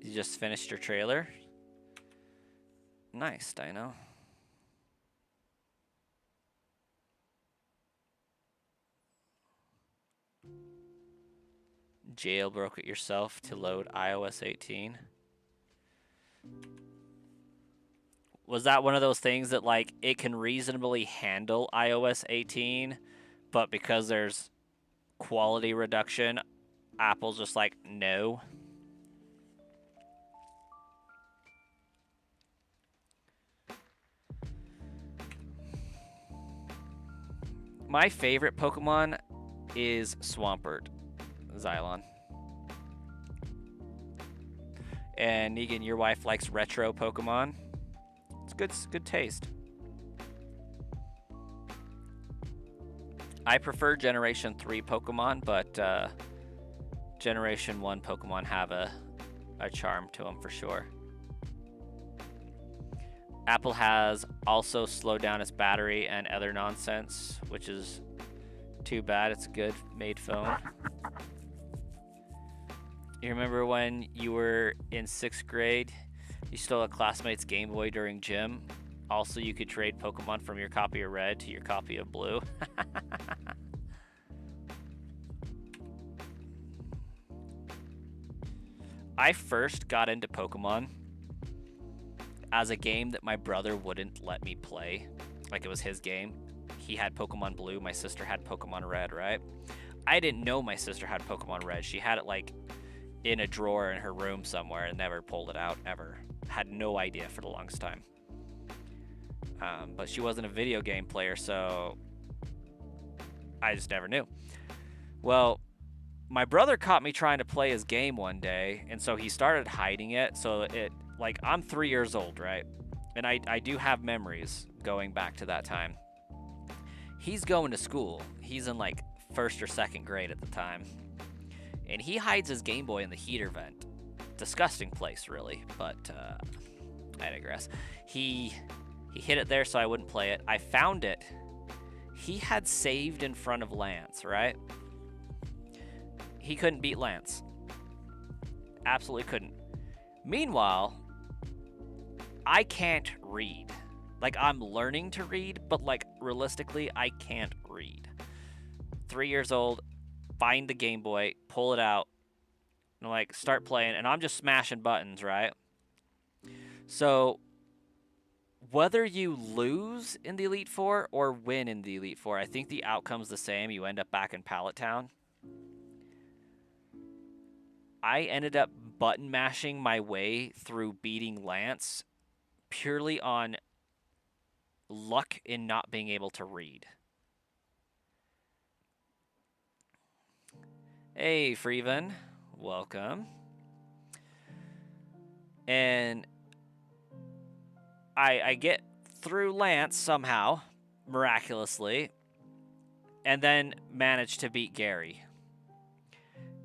You just finished your trailer? Nice, Dino. Jailbroke it yourself to load iOS 18. Was that one of those things that, like, it can reasonably handle iOS 18, but because there's quality reduction, Apple's just like, no? My favorite Pokemon is Swampert, Xylon. And Negan, your wife likes retro Pokemon. It's good taste. I prefer Generation 3 Pokemon, but Generation 1 Pokemon have a charm to them for sure. Apple has also slowed down its battery and other nonsense, which is too bad. It's a good made phone. You remember when you were in 6th grade, you stole a classmate's Game Boy during gym? Also, you could trade Pokemon from your copy of Red to your copy of Blue. I first got into Pokemon as a game that my brother wouldn't let me play. Like, it was his game. He had Pokemon Blue, my sister had Pokemon Red, right? I didn't know my sister had Pokemon Red. She had it, like, in a drawer in her room somewhere and never pulled it out, ever. Had no idea for the longest time. But she wasn't a video game player, so I just never knew. Well, my brother caught me trying to play his game one day, and so he started hiding it. So it, like, I'm 3 years old, right? And I do have memories going back to that time. He's going to school. He's in, like, 1st or 2nd grade at the time. And he hides his Game Boy in the heater vent. Disgusting place, really, but I digress. He hid it there so I wouldn't play it. I found it. He had saved in front of Lance, right? He couldn't beat Lance. Absolutely couldn't. Meanwhile, I can't read. Like, I'm learning to read, but, like, realistically, I can't read. 3 years old, find the Game Boy, pull it out, and, like, start playing, and I'm just smashing buttons, right? So, whether you lose in the Elite Four or win in the Elite Four, I think the outcome's the same. You end up back in Pallet Town. I ended up button mashing my way through beating Lance purely on luck in not being able to read. Hey, Freeven. Welcome. And I get through Lance somehow, miraculously, and then manage to beat Gary.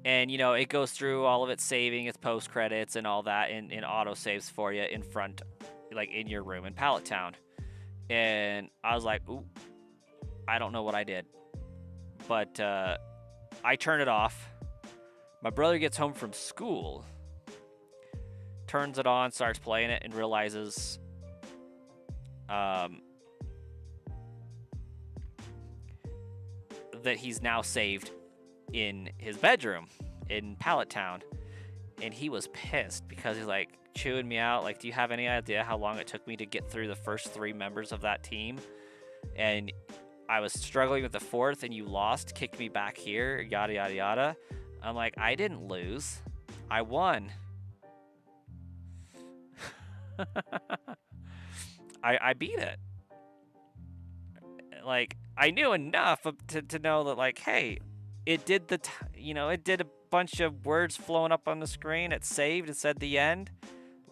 And, you know, it goes through all of its saving, its post-credits, and all that in auto-saves for you in front, like, in your room in Pallet Town. And I was like, ooh, I don't know what I did. But I turn it off. My brother gets home from school, turns it on, starts playing it, and realizes that he's now saved in his bedroom in Pallet Town. And he was pissed because he's like, chewing me out. Like, do you have any idea how long it took me to get through the first 3 members of that team? And I was struggling with the 4th, and you lost, kicked me back here, yada, yada, yada. I'm like, I didn't lose. I won. I beat it. Like, I knew enough to know that, like, hey, it did it did a bunch of words flowing up on the screen. It saved. It said the end.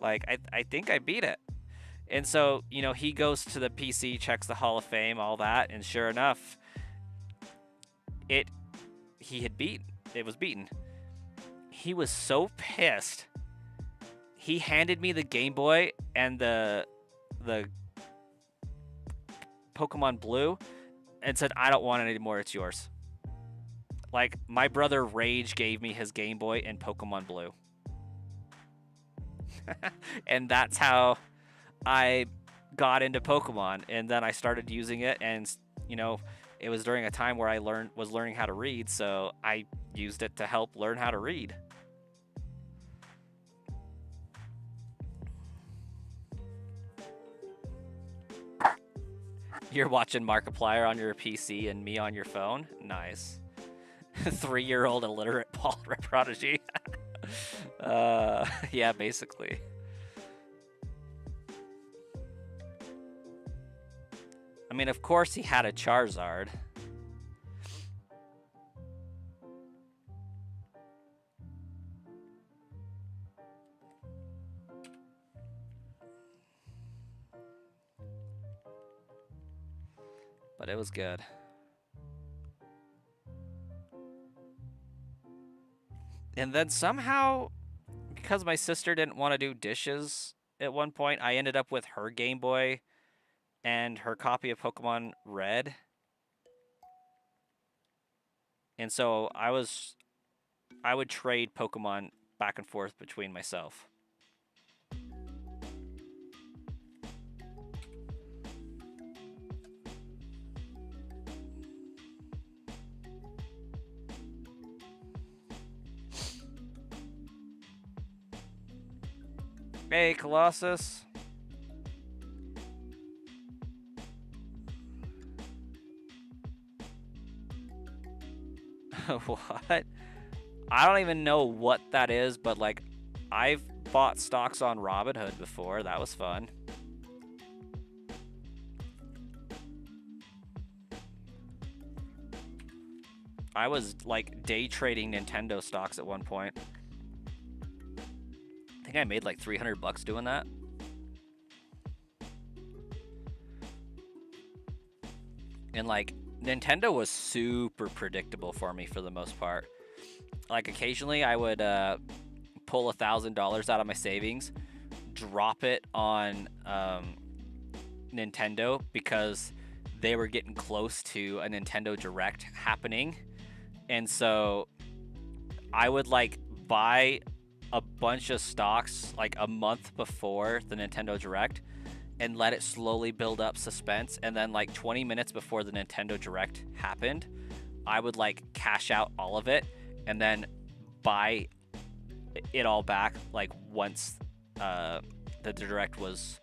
Like, I think I beat it. And so, he goes to the PC, checks the Hall of Fame, all that, and sure enough, it was beaten. He was so pissed. He handed me the Game Boy and the Pokemon Blue and said, I don't want it anymore, it's yours. Like, my brother Rage gave me his Game Boy and Pokemon Blue. And that's how I got into Pokemon, and then I started using it, and it was during a time where I was learning how to read, so I used it to help learn how to read. You're watching Markiplier on your PC and me on your phone? Nice. 3-year-old illiterate prodigy. Yeah, basically. I mean, of course he had a Charizard. But it was good. And then somehow, because my sister didn't want to do dishes at one point, I ended up with her Game Boy and her copy of Pokemon Red. And so I would trade Pokemon back and forth between myself. Hey, Colossus. What? I don't even know what that is, but like, I've bought stocks on Robinhood before. That was fun. I was like day trading Nintendo stocks at one point. I think I made like $300 doing that. And like, Nintendo was super predictable for me for the most part. Like, occasionally I would pull $1,000 out of my savings, drop it on Nintendo because they were getting close to a Nintendo Direct happening. And so I would like buy a bunch of stocks like a month before the Nintendo Direct and let it slowly build up suspense. And then like 20 minutes before the Nintendo Direct happened, I would like cash out all of it and then buy it all back like once the Direct was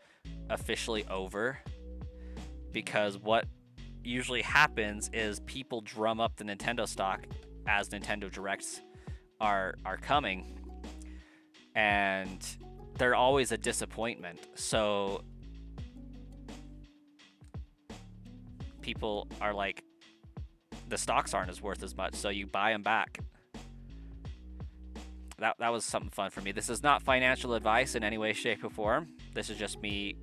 officially over. Because what usually happens is people drum up the Nintendo stock as Nintendo Directs are coming, and they're always a disappointment. So people are like, the stocks aren't as worth as much, so you buy them back. That was something fun for me. This is not financial advice in any way, shape, or form. This is just me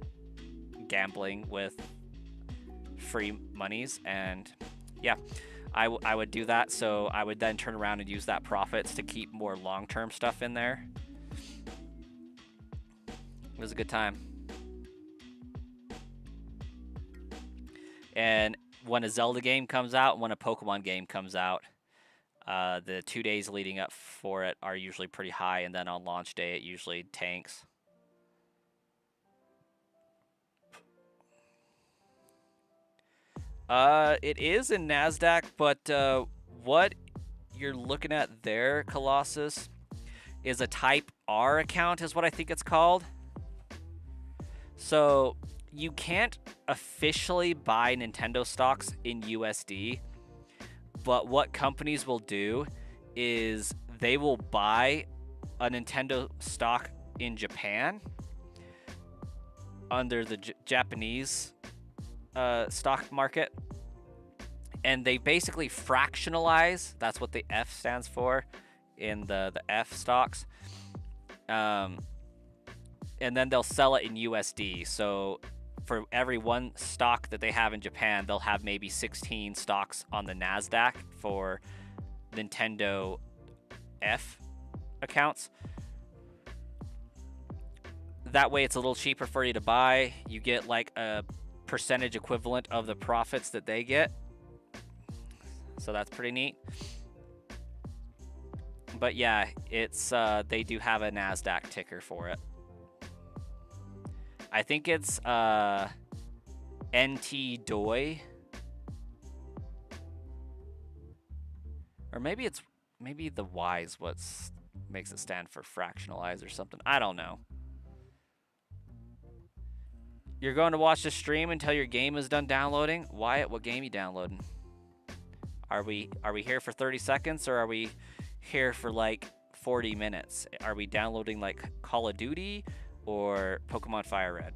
gambling with free monies, and yeah, I would do that. So I would then turn around and use that profits to keep more long-term stuff in there. It was a good time. And when a Zelda game comes out, when a Pokemon game comes out, the 2 days leading up for it are usually pretty high, and then on launch day it usually tanks. It is in NASDAQ, but what you're looking at there, Colossus, is a type R account is what I think it's called. So you can't officially buy Nintendo stocks in USD, but what companies will do is they will buy a Nintendo stock in Japan under the Japanese stock market, and they basically fractionalize. That's what the F stands for in the F stocks. And then they'll sell it in USD. So for every one stock that they have in Japan, they'll have maybe 16 stocks on the NASDAQ for Nintendo F accounts. That way it's a little cheaper for you to buy. You get like a percentage equivalent of the profits that they get. So that's pretty neat. But yeah, it's they do have a NASDAQ ticker for it. I think it's NT Doi. Or maybe the Y is what makes it stand for fractionalize or something. I don't know. You're going to watch the stream until your game is done downloading? Wyatt, what game are you downloading? Are we here for 30 seconds or are we here for like 40 minutes? Are we downloading like Call of Duty or Pokemon Fire Red?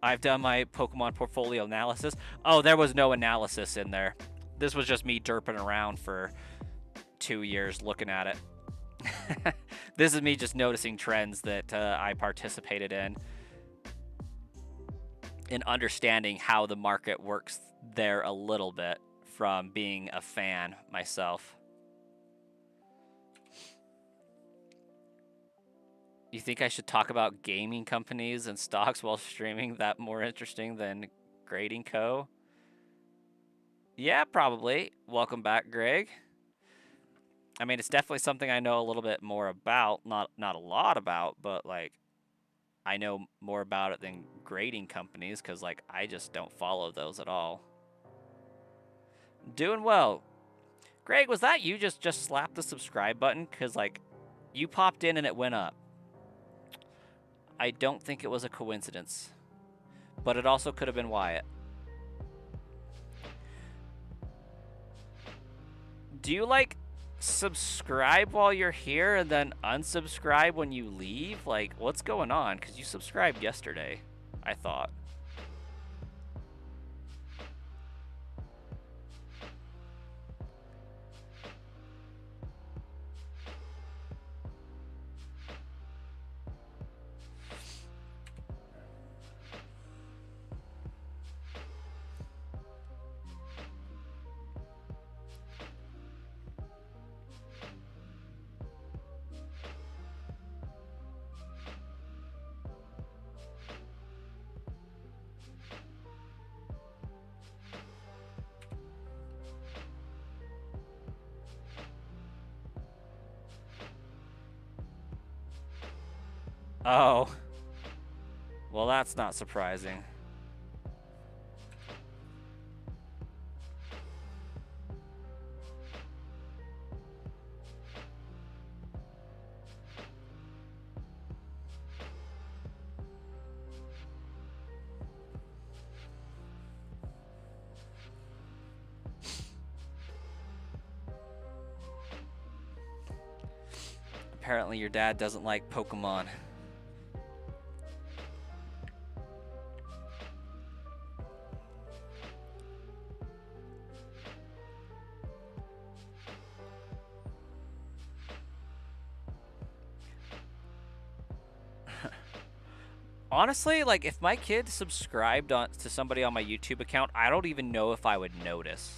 I've done my Pokemon portfolio analysis. Oh, there was no analysis in there. This was just me derping around for 2 years looking at it. This is me just noticing trends that I participated in and understanding how the market works there a little bit from being a fan myself. You think I should talk about gaming companies and stocks while streaming? That more interesting than Grading Co? Yeah, probably. Welcome back, Greg. I mean, it's definitely something I know a little bit more about. Not a lot about, but like I know more about it than grading companies because like I just don't follow those at all. Doing well. Greg, was that you just slapped the subscribe button? Because like you popped in and it went up. I don't think it was a coincidence, but it also could have been Wyatt. Do you like subscribe while you're here and then unsubscribe when you leave? Like, what's going on? Because you subscribed yesterday, I thought. Oh. Well, that's not surprising. Apparently your dad doesn't like Pokemon. Honestly, like if my kid subscribed to somebody on my YouTube account, I don't even know if I would notice.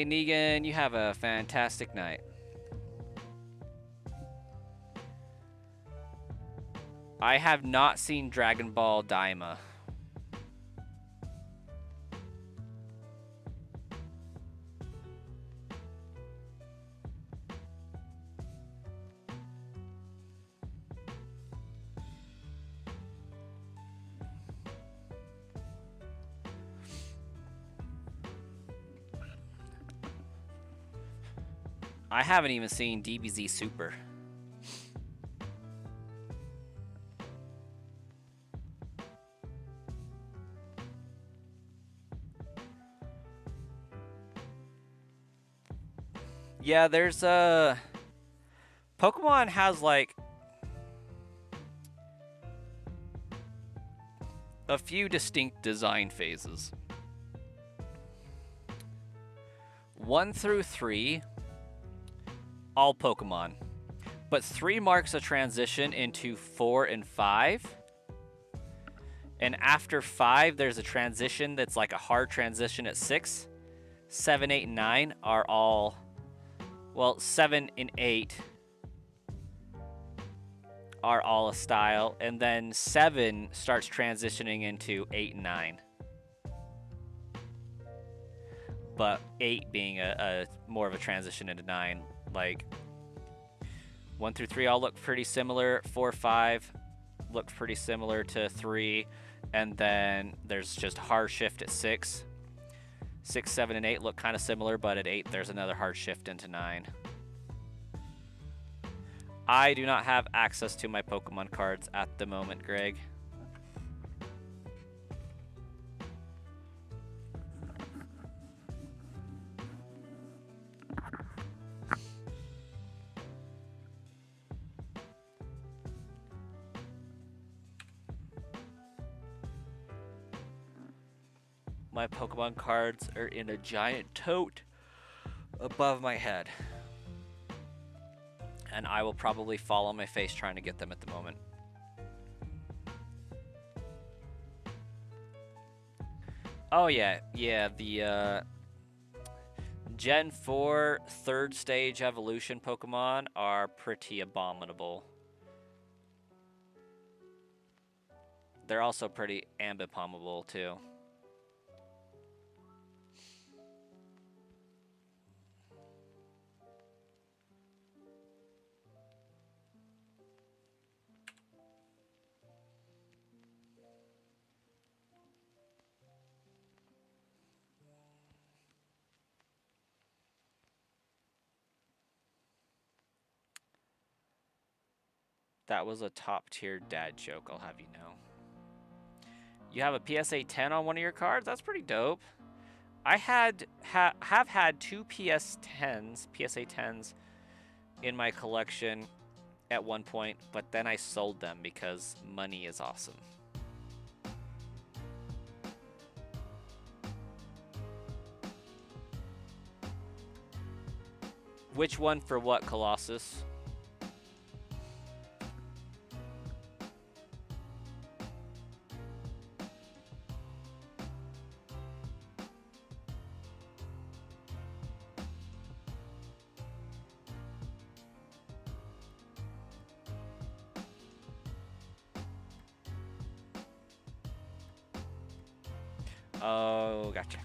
Hey, Negan, you have a fantastic night. I have not seen Dragon Ball Daima. I haven't even seen DBZ Super. Yeah, there's Pokemon has like a few distinct design phases. 1 through 3, all Pokemon. But 3 marks a transition into 4 and 5. And after 5, there's a transition that's like a hard transition at 6. 7, 8, and 9 are all... Well, 7 and 8 are all a style. And then 7 starts transitioning into 8 and 9. But 8 being a more of a transition into 9. Like, 1 through 3 all look pretty similar. 4, 5 looked pretty similar to 3. And then there's just a hard shift at 6. 6, 7, and 8 look kind of similar, but at 8 there's another hard shift into 9. I do not have access to my Pokemon cards at the moment, Greg. My Pokemon cards are in a giant tote above my head. And I will probably fall on my face trying to get them at the moment. Oh yeah, the Gen 4 third stage evolution Pokemon are pretty abominable. They're also pretty ambipommable too. That was a top-tier dad joke, I'll have you know. You have a PSA 10 on one of your cards? That's pretty dope. I have had 2 PSA 10s in my collection at one point, but then I sold them because money is awesome. Which one for what, Colossus? Oh, gotcha.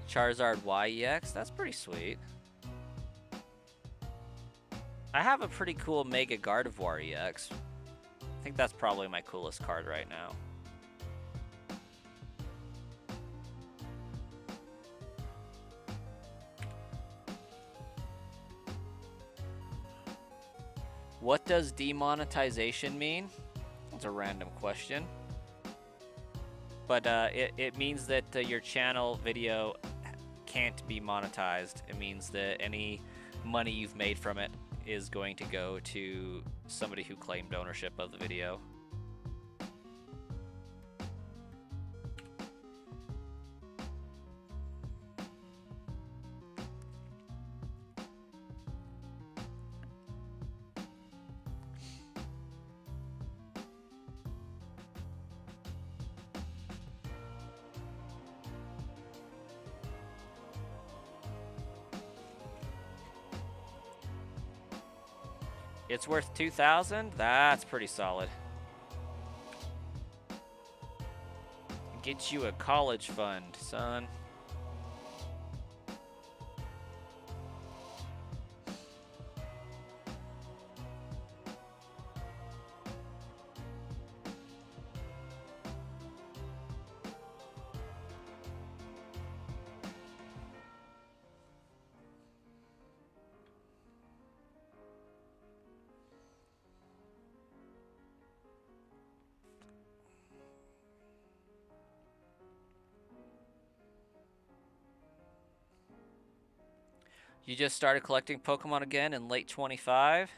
Charizard YEX, that's pretty sweet. I have a pretty cool Mega Gardevoir EX. I think that's probably my coolest card right now. What does demonetization mean? That's a random question. But it means that your channel video can't be monetized. It means that any money you've made from it is going to go to somebody who claimed ownership of the video. It's worth 2,000? That's pretty solid. Get you a college fund, son. You just started collecting Pokemon again in late 25,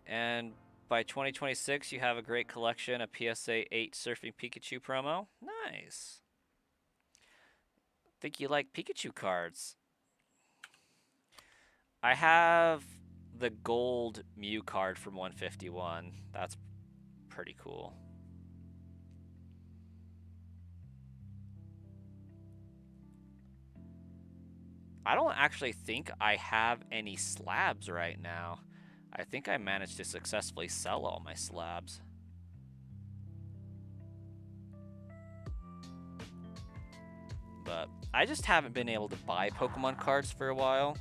and by 2026 you have a great collection of PSA 8 Surfing Pikachu promo. Nice. Think you like Pikachu cards. I have the gold Mew card from 151. That's pretty cool. I don't actually think I have any slabs right now. I think I managed to successfully sell all my slabs. But I just haven't been able to buy Pokemon cards for a while.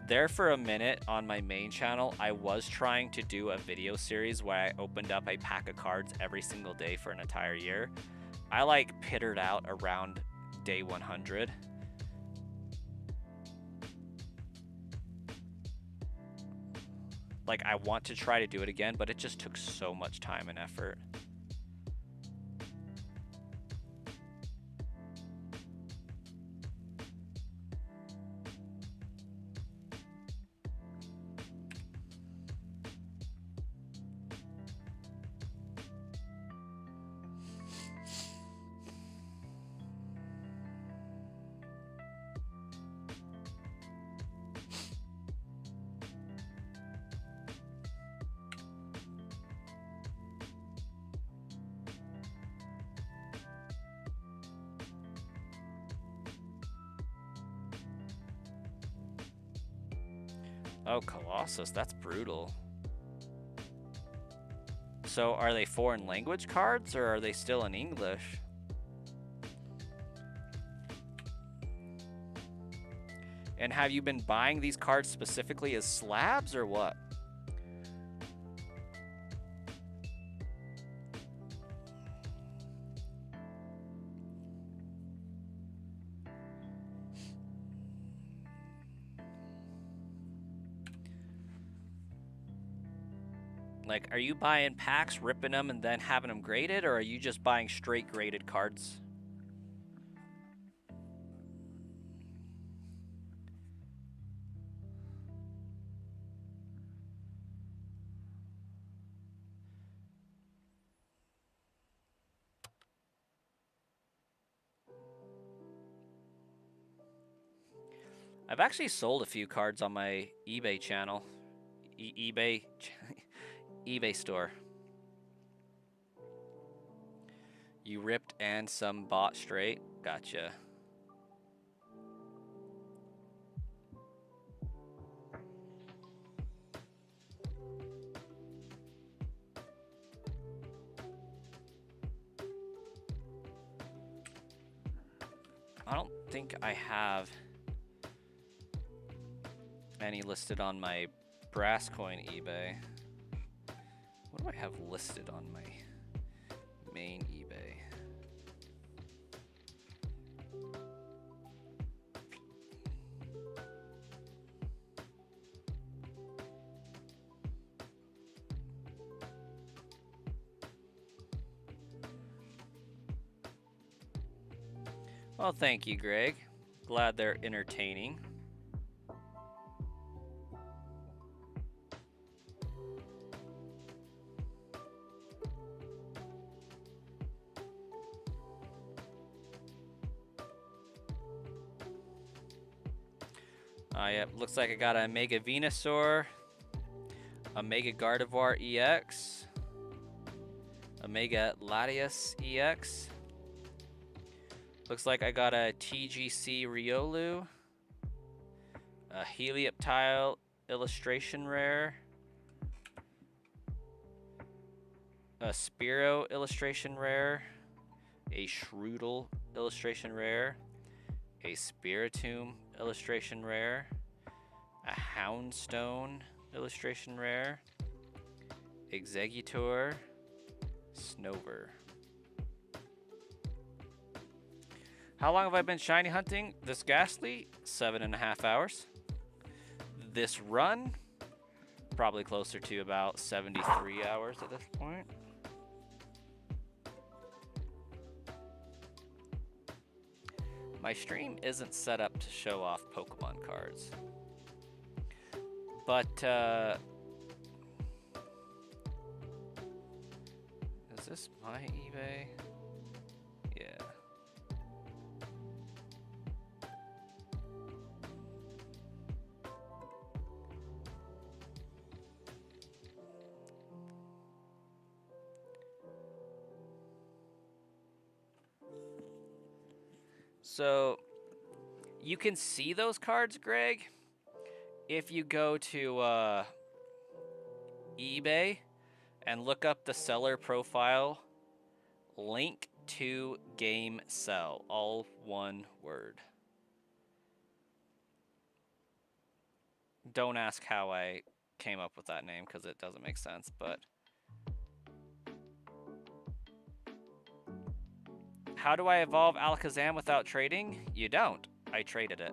There for a minute on my main channel, I was trying to do a video series where I opened up a pack of cards every single day for an entire year. I like pittered out around day 100. Like, I want to try to do it again, but it just took so much time and effort. Oh, Colossus, that's brutal. So are they foreign language cards or are they still in English? And have you been buying these cards specifically as slabs or what? Like, are you buying packs, ripping them, and then having them graded, or are you just buying straight graded cards? I've actually sold a few cards on my eBay channel. eBay eBay store. You ripped and some bought straight? Gotcha. I don't think I have any listed on my brass coin eBay. What do I have listed on my main eBay? Well, thank you, Greg. Glad they're entertaining. Yep, looks like I got a Mega Venusaur, a Mega Gardevoir EX, a Mega Latias EX. Looks like I got a TGC Riolu, A Helioptile illustration rare. A Spearow illustration rare. A Shroodle illustration rare. A Spiritomb illustration rare. A Houndstone illustration rare. Exeggutor. Snover. How long have I been shiny hunting this Ghastly? 7.5 hours. This run, probably closer to about 73 hours at this point. My stream isn't set up to show off Pokemon cards. But, is this my eBay? Yeah. So, you can see those cards, Greg, if you go to eBay and look up the seller profile, link to game sell, all one word. Don't ask how I came up with that name because it doesn't make sense, but how do I evolve Alakazam without trading? You don't. I traded it.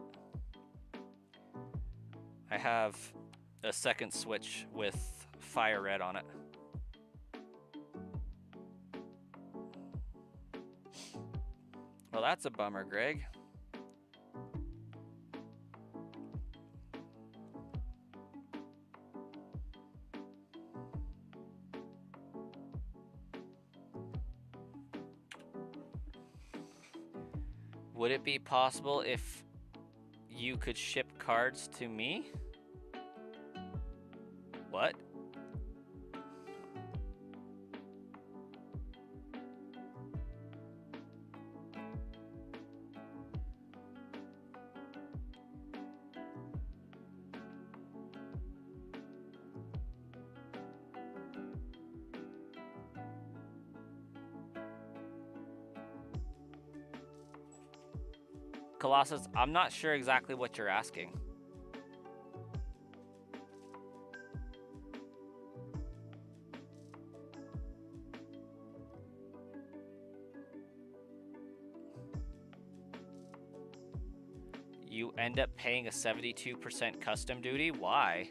I have a second switch with Fire Red on it. Well, that's a bummer, Greg. Would it be possible if you could ship cards to me? What? Colossus, I'm not sure exactly what you're asking. You end up paying a 72% custom duty? Why?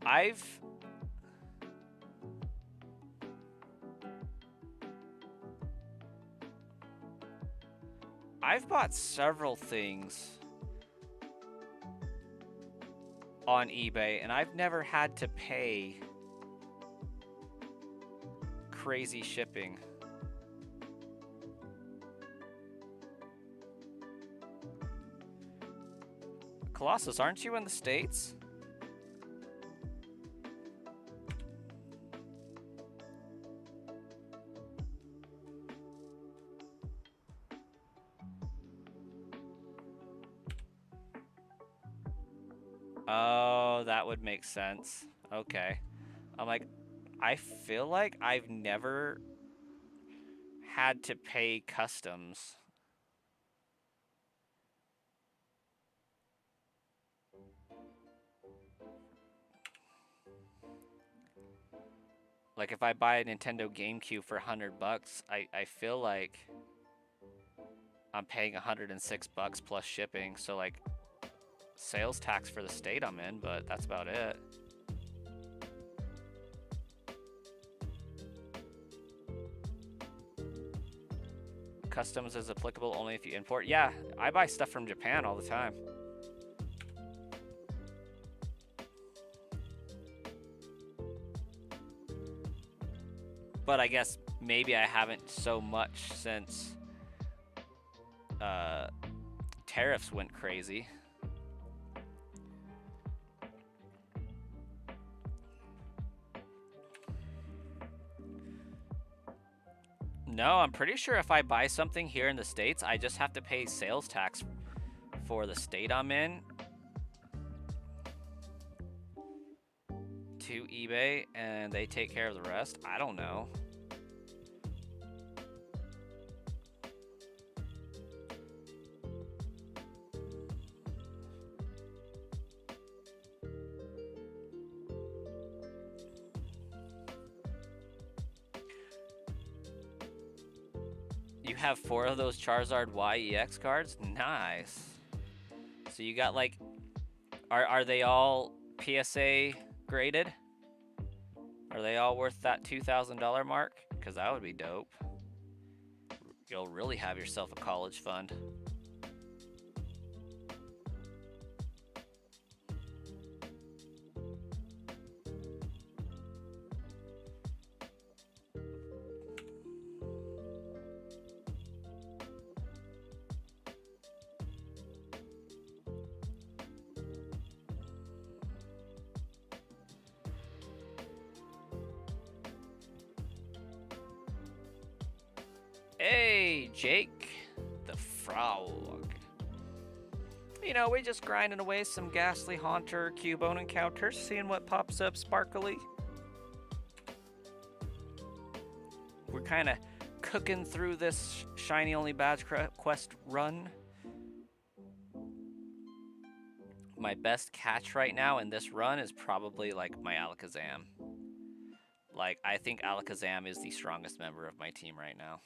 I've bought several things on eBay, and I've never had to pay crazy shipping. Colossus, aren't you in the States? Oh, that would make sense. Okay. I'm like, I feel like I've never had to pay customs. Like if I buy a Nintendo GameCube for $100, I feel like I'm paying $106 plus shipping. So like sales tax for the state I'm in, but that's about it. Customs is applicable only if you import. Yeah, I buy stuff from Japan all the time. But I guess maybe I haven't so much since tariffs went crazy. No, I'm pretty sure if I buy something here in the States, I just have to pay sales tax for the state I'm in to eBay, and they take care of the rest. I don't know. You have 4 of those Charizard YEX cards? Nice. So you got like, are they all PSA graded? Are they all worth that $2,000 mark? Because that would be dope. You'll really have yourself a college fund. Hey, Jake, the frog. You know, we're just grinding away some ghastly haunter Cubone encounters, seeing what pops up sparkly. We're kind of cooking through this shiny only badge quest run. My best catch right now in this run is probably like my Alakazam. Like, I think Alakazam is the strongest member of my team right now.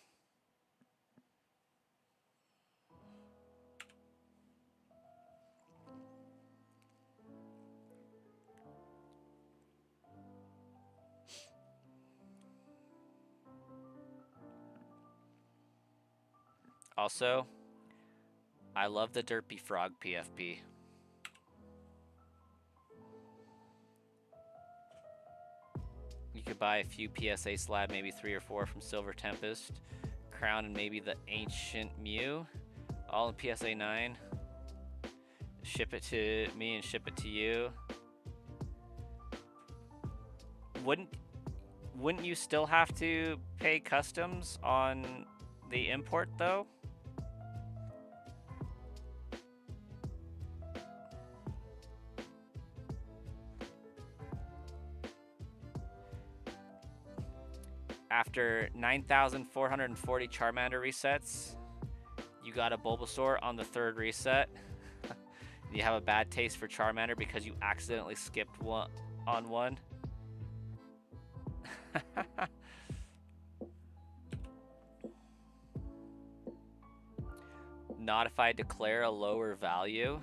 Also, I love the Derpy Frog PFP. You could buy a few PSA slab, maybe 3 or 4 from Silver Tempest, Crown, and maybe the Ancient Mew, all in PSA 9. Ship it to me and ship it to you. Wouldn't you still have to pay customs on the import though? After 9,440 Charmander resets, you got a Bulbasaur on the 3rd reset. You have a bad taste for Charmander because you accidentally skipped one on one. Not if I declare a lower value.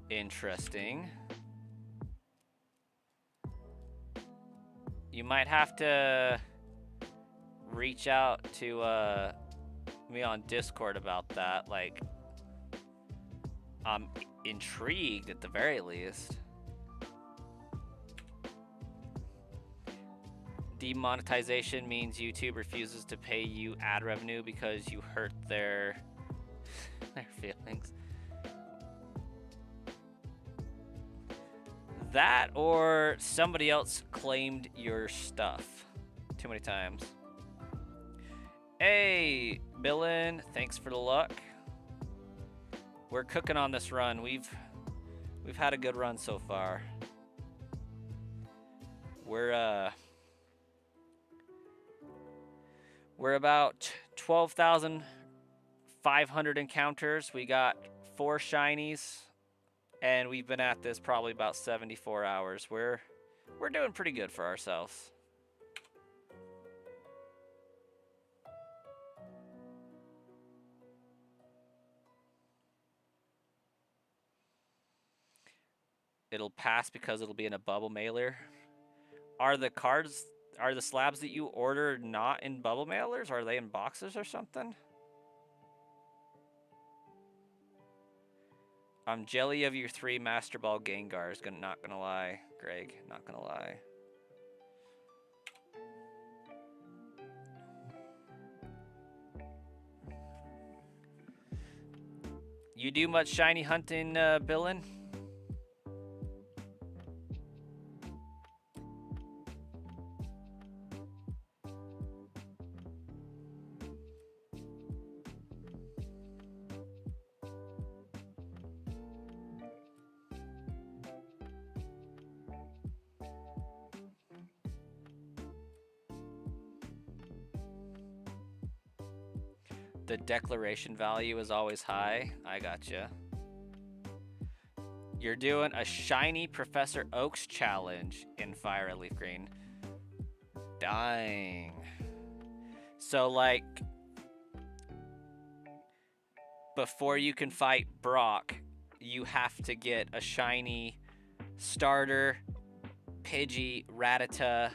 Interesting. You might have to reach out to me on Discord about that. Like, I'm intrigued at the very least. Demonetization means YouTube refuses to pay you ad revenue because you hurt their feelings. That or somebody else claimed your stuff too many times. Hey, Billin, thanks for the luck. We're cooking on this run. We've had a good run so far. We're about 12,500 encounters. We got 4 shinies, and we've been at this probably about 74 hours. We're doing pretty good for ourselves. It'll pass because it'll be in a bubble mailer. Are the slabs that you order not in bubble mailers? Are they in boxes or something? I'm jelly of your 3 Master Ball Gengars. Not gonna lie, Greg. Not gonna lie. You do much shiny hunting, Billin? The declaration value is always high. I gotcha. You're doing a shiny Professor Oak's challenge in Fire and Leaf Green. Dang. So, like, before you can fight Brock, you have to get a shiny starter, Pidgey, Rattata,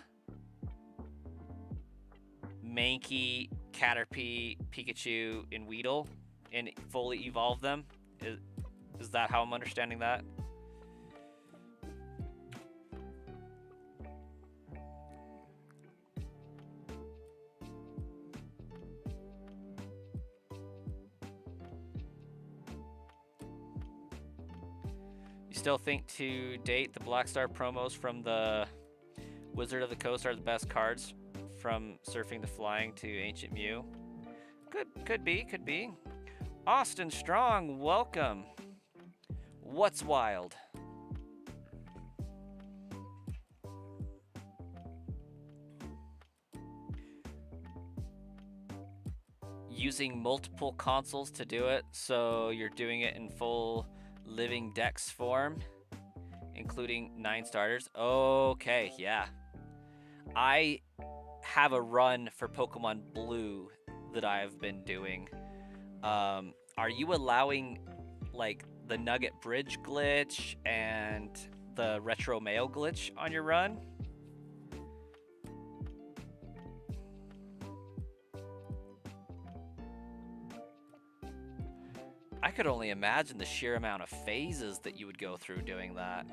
Mankey, Caterpie, Pikachu, and Weedle, and fully evolve them. Is that how I'm understanding that? You still think to date the Black Star promos from the Wizard of the Coast are the best cards from Surfing the Flying to Ancient Mew? Could be. Austin Strong, welcome. What's wild? Using multiple consoles to do it, so you're doing it in full living dex form, including 9 starters. Okay, yeah. I have a run for Pokemon Blue that I've been doing. Are you allowing, like, the Nugget Bridge glitch and the Retro Mail glitch on your run? I could only imagine the sheer amount of phases that you would go through doing that.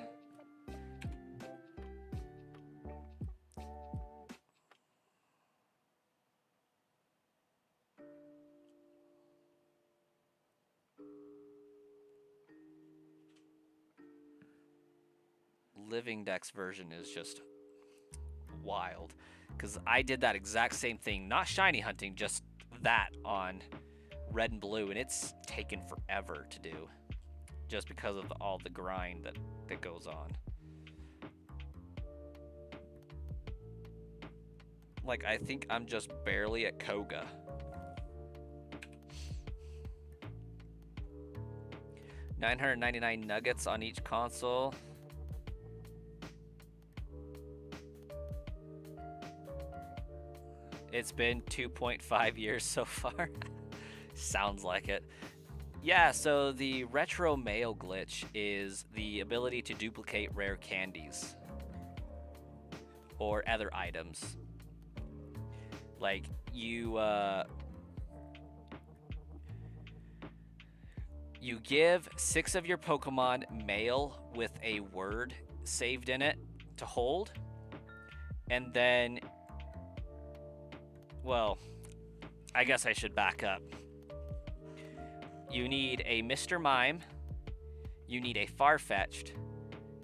Living Dex version is just wild, because I did that exact same thing, not shiny hunting, just that on Red and Blue, and it's taken forever to do just because of all the grind that goes on. Like, I think I'm just barely at Koga. $999 nuggets on each console. It's been 2.5 years so far. Sounds like it. Yeah, so the Retro Mail glitch is the ability to duplicate rare candies or other items. Like, you give 6 of your Pokemon mail with a word saved in it to hold, and then, well, I guess I should back up. You need a Mr. Mime, you need a Farfetch'd,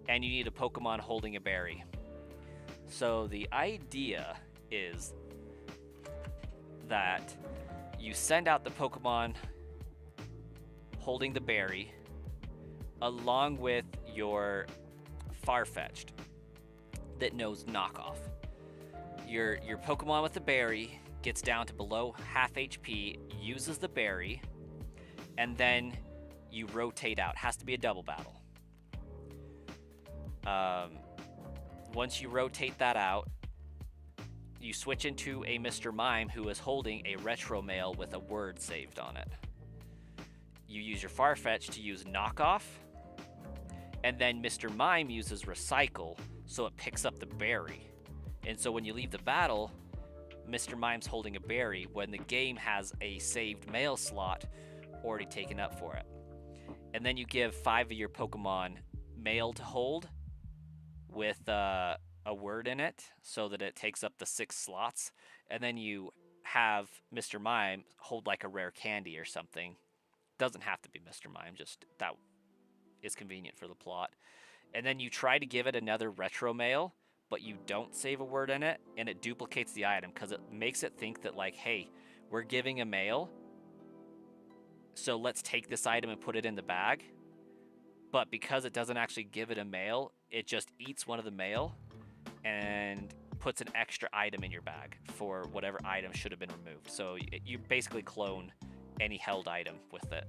and you need a Pokemon holding a berry. So the idea is that you send out the Pokemon holding the berry along with your Farfetch'd that knows knockoff. Your Pokemon with the berry gets down to below half HP, uses the berry, and then you rotate out. Has to be a double battle. Once you rotate that out, you switch into a Mr. Mime who is holding a Retro Mail with a word saved on it. You use your Farfetch to use knockoff, and then Mr. Mime uses recycle, so it picks up the berry. And so when you leave the battle, Mr. Mime's holding a berry when the game has a saved mail slot already taken up for it. and then you give 5 of your Pokemon mail to hold with a word in it so that it takes up the 6 slots, and then you have Mr. Mime hold like a rare candy or something. Doesn't have to be Mr. Mime, just that is convenient for the plot. And then you try to give it another retro mail, but you don't save a word in it, and it duplicates the item because it makes it think that, like, hey, we're giving a mail, so let's take this item and put it in the bag. But because it doesn't actually give it a mail, it just eats one of the mail and puts an extra item in your bag for whatever item should have been removed. So you basically clone any held item with it.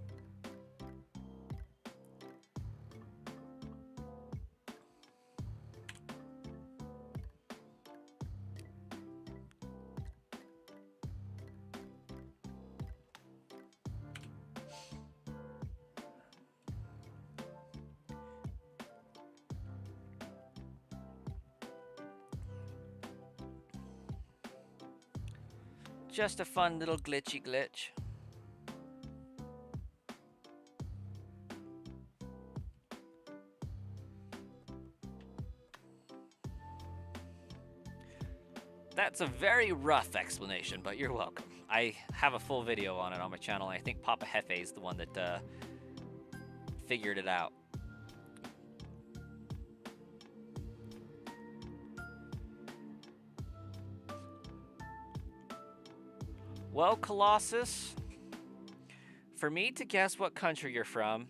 Just a fun little glitchy glitch. That's a very rough explanation, but you're welcome. I have a full video on it on my channel. And I think Papa Hefe is the one that figured it out. Well, Colossus, for me to guess what country you're from,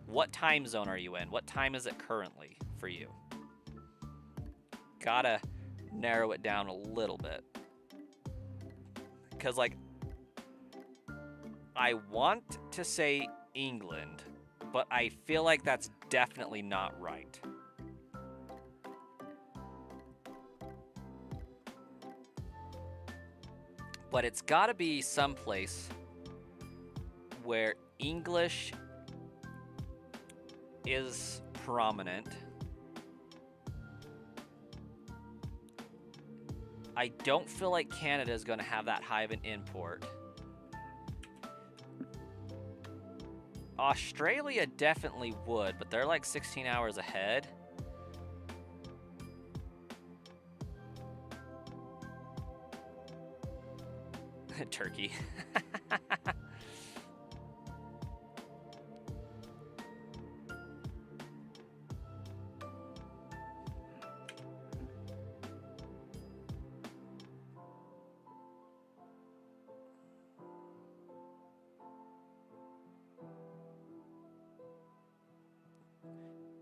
what time zone are you in? What time is it currently for you? Gotta narrow it down a little bit. Because, like, I want to say England, but I feel like that's definitely not right. But it's gotta be someplace where English is prominent. I don't feel like Canada is going to have that high of an import. Australia definitely would, but they're like 16 hours ahead. Turkey.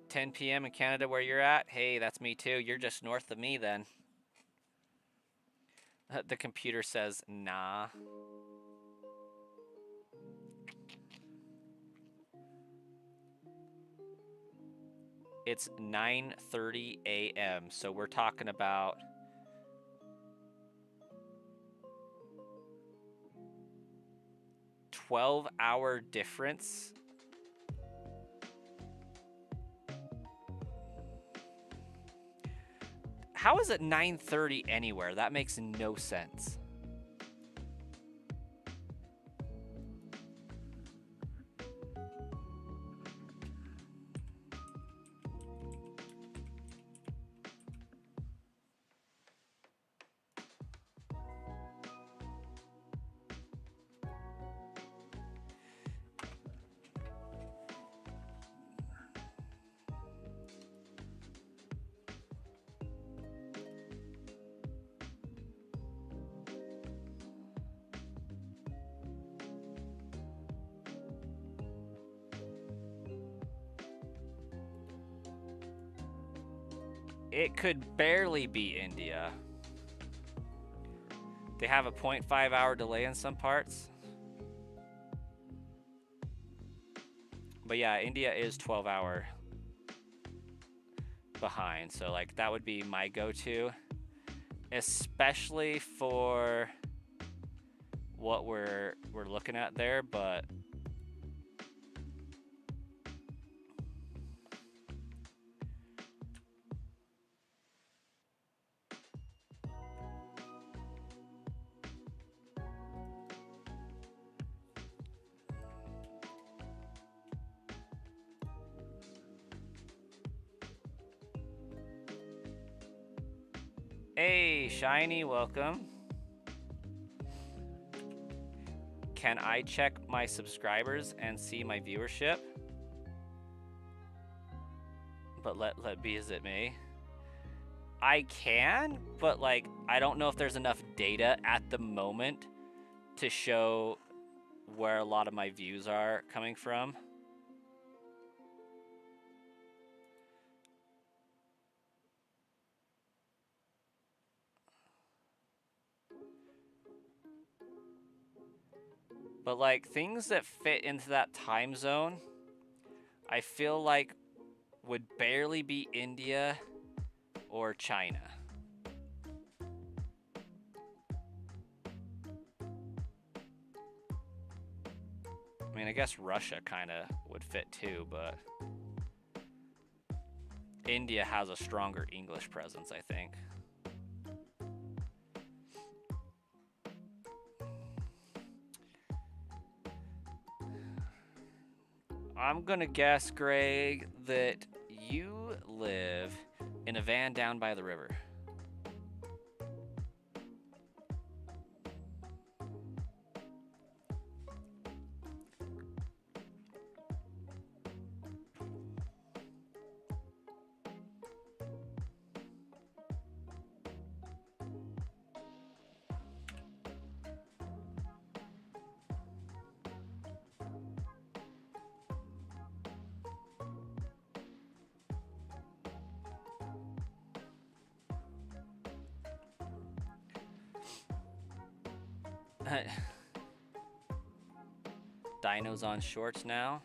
10 p.m. in Canada where you're at? Hey, that's me too. You're just north of me then. The computer says, nah. It's 9:30 a.m. So we're talking about a 12-hour difference. How is it 9:30 anywhere? That makes no sense. It could barely be India. They have a 0.5-hour delay in some parts. But yeah, India is 12-hour behind. So like that would be my go-to, especially for what we're looking at there, but Hey, Shiny, welcome. Can I check my subscribers and see my viewership? But let be as it may. I can, but like I don't know if there's enough data at the moment to show where a lot of my views are coming from. But like things that fit into that time zone, I feel like would barely be India or China. I mean, I guess Russia kind of would fit too, but India has a stronger English presence, I think. I'm gonna guess, Greg, that you live in a van down by the river. Dinos on shorts now.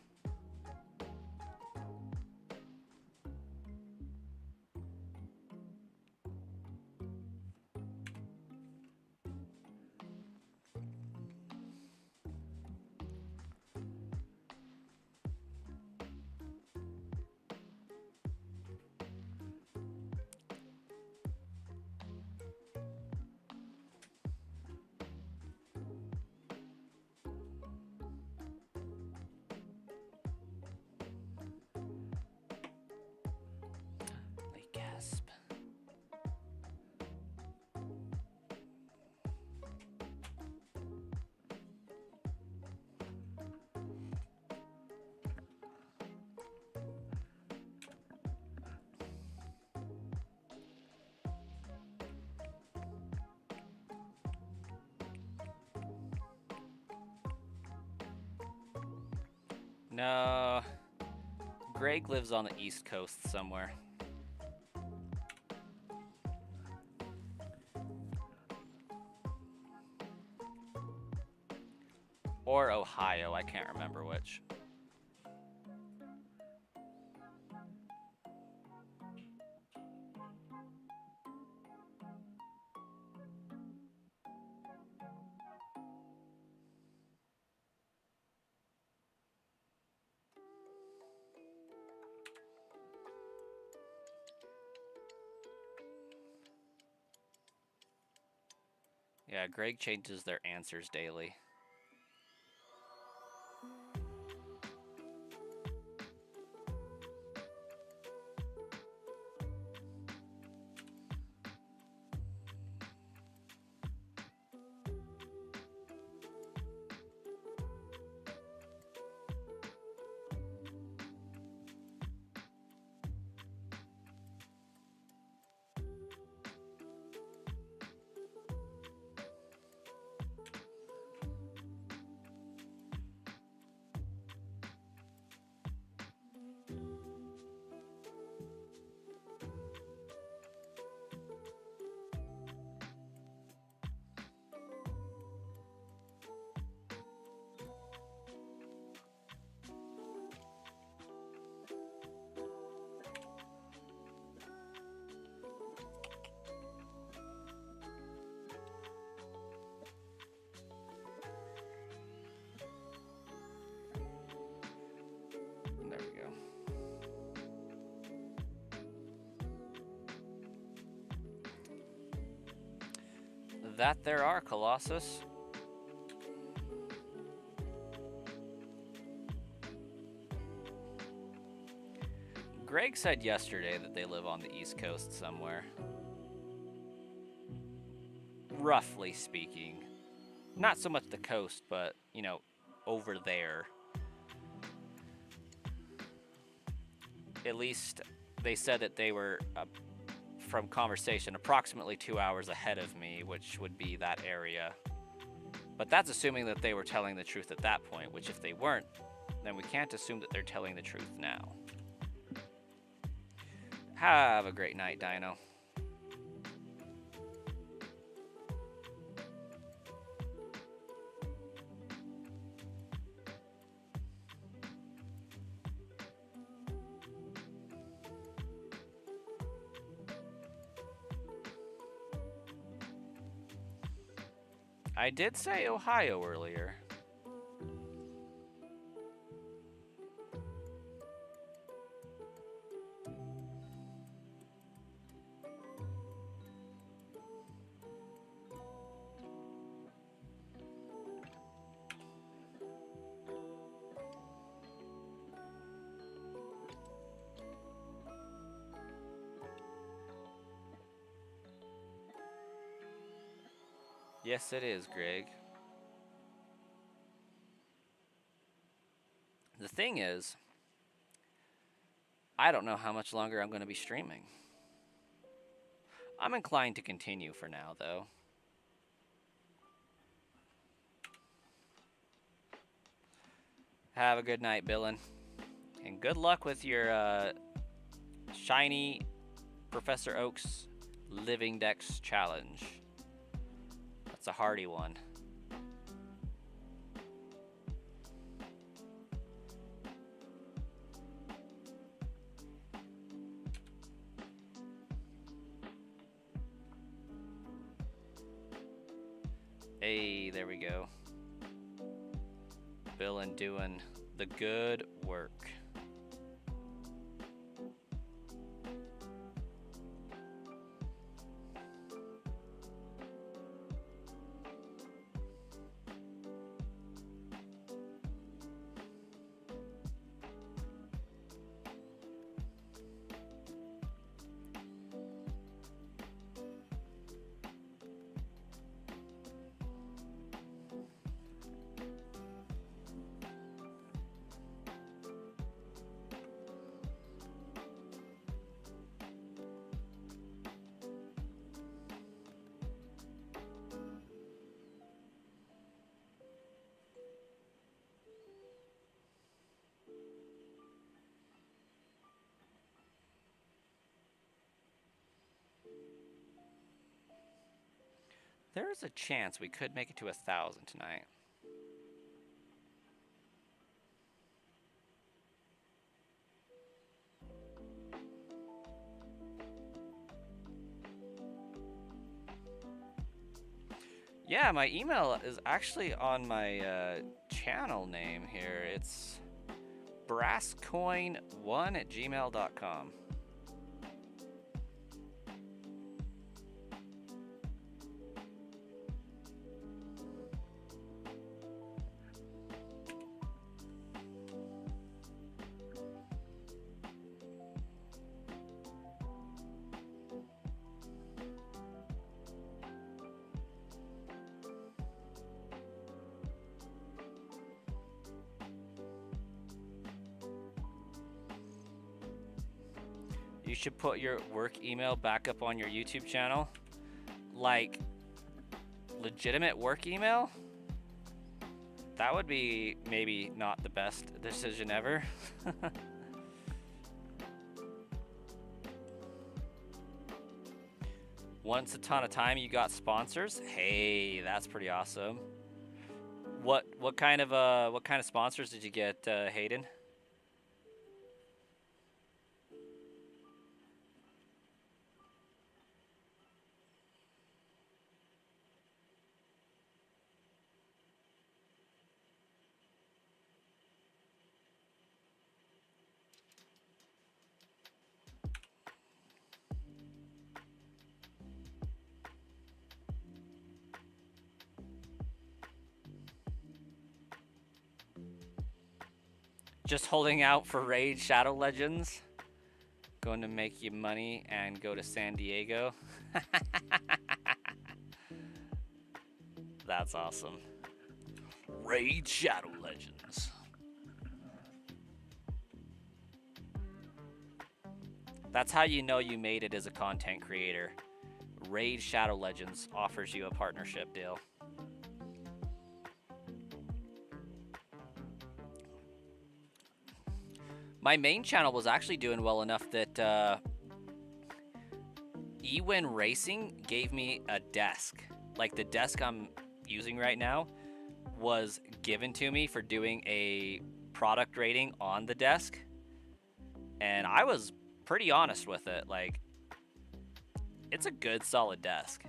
Gasp. No. Greg lives on the East Coast somewhere. Or Ohio, I can't remember which. Yeah, Greg changes their answers daily. There we go. That there are, Colossus. Greg said yesterday that they live on the East Coast somewhere. roughly speaking. Not so much the coast, but, you know, over there. At least they said that they were, from conversation, approximately 2 hours ahead of me, which would be that area. But that's assuming that they were telling the truth at that point, which if they weren't, then we can't assume that they're telling the truth now. Have a great night, Dino. I did say Ohio earlier. Yes, it is, Greg. The thing is, I don't know how much longer I'm going to be streaming. I'm inclined to continue for now, though. Have a good night, Billin. And good luck with your shiny Professor Oak's Living Dex challenge. That's a hardy one. Hey, there we go. Billin doing the good work. There's a chance we could make it to 1,000 tonight. Yeah, my email is actually on my channel name here. It's brasscoin1@gmail.com. You should put your work email back up on your YouTube channel. Like, legitimate work email? That would be maybe not the best decision ever. Once a ton of time you got sponsors? Hey, that's pretty awesome. What kind of sponsors did you get, Hayden? Just holding out for Raid Shadow Legends. Going to make you money and go to San Diego. That's awesome. Raid Shadow Legends. That's how you know you made it as a content creator. Raid Shadow Legends offers you a partnership deal. My main channel was actually doing well enough that eWin Racing gave me a desk. Like the desk I'm using right now was given to me for doing a product rating on the desk. And I was pretty honest with it. Like, it's a good, solid desk.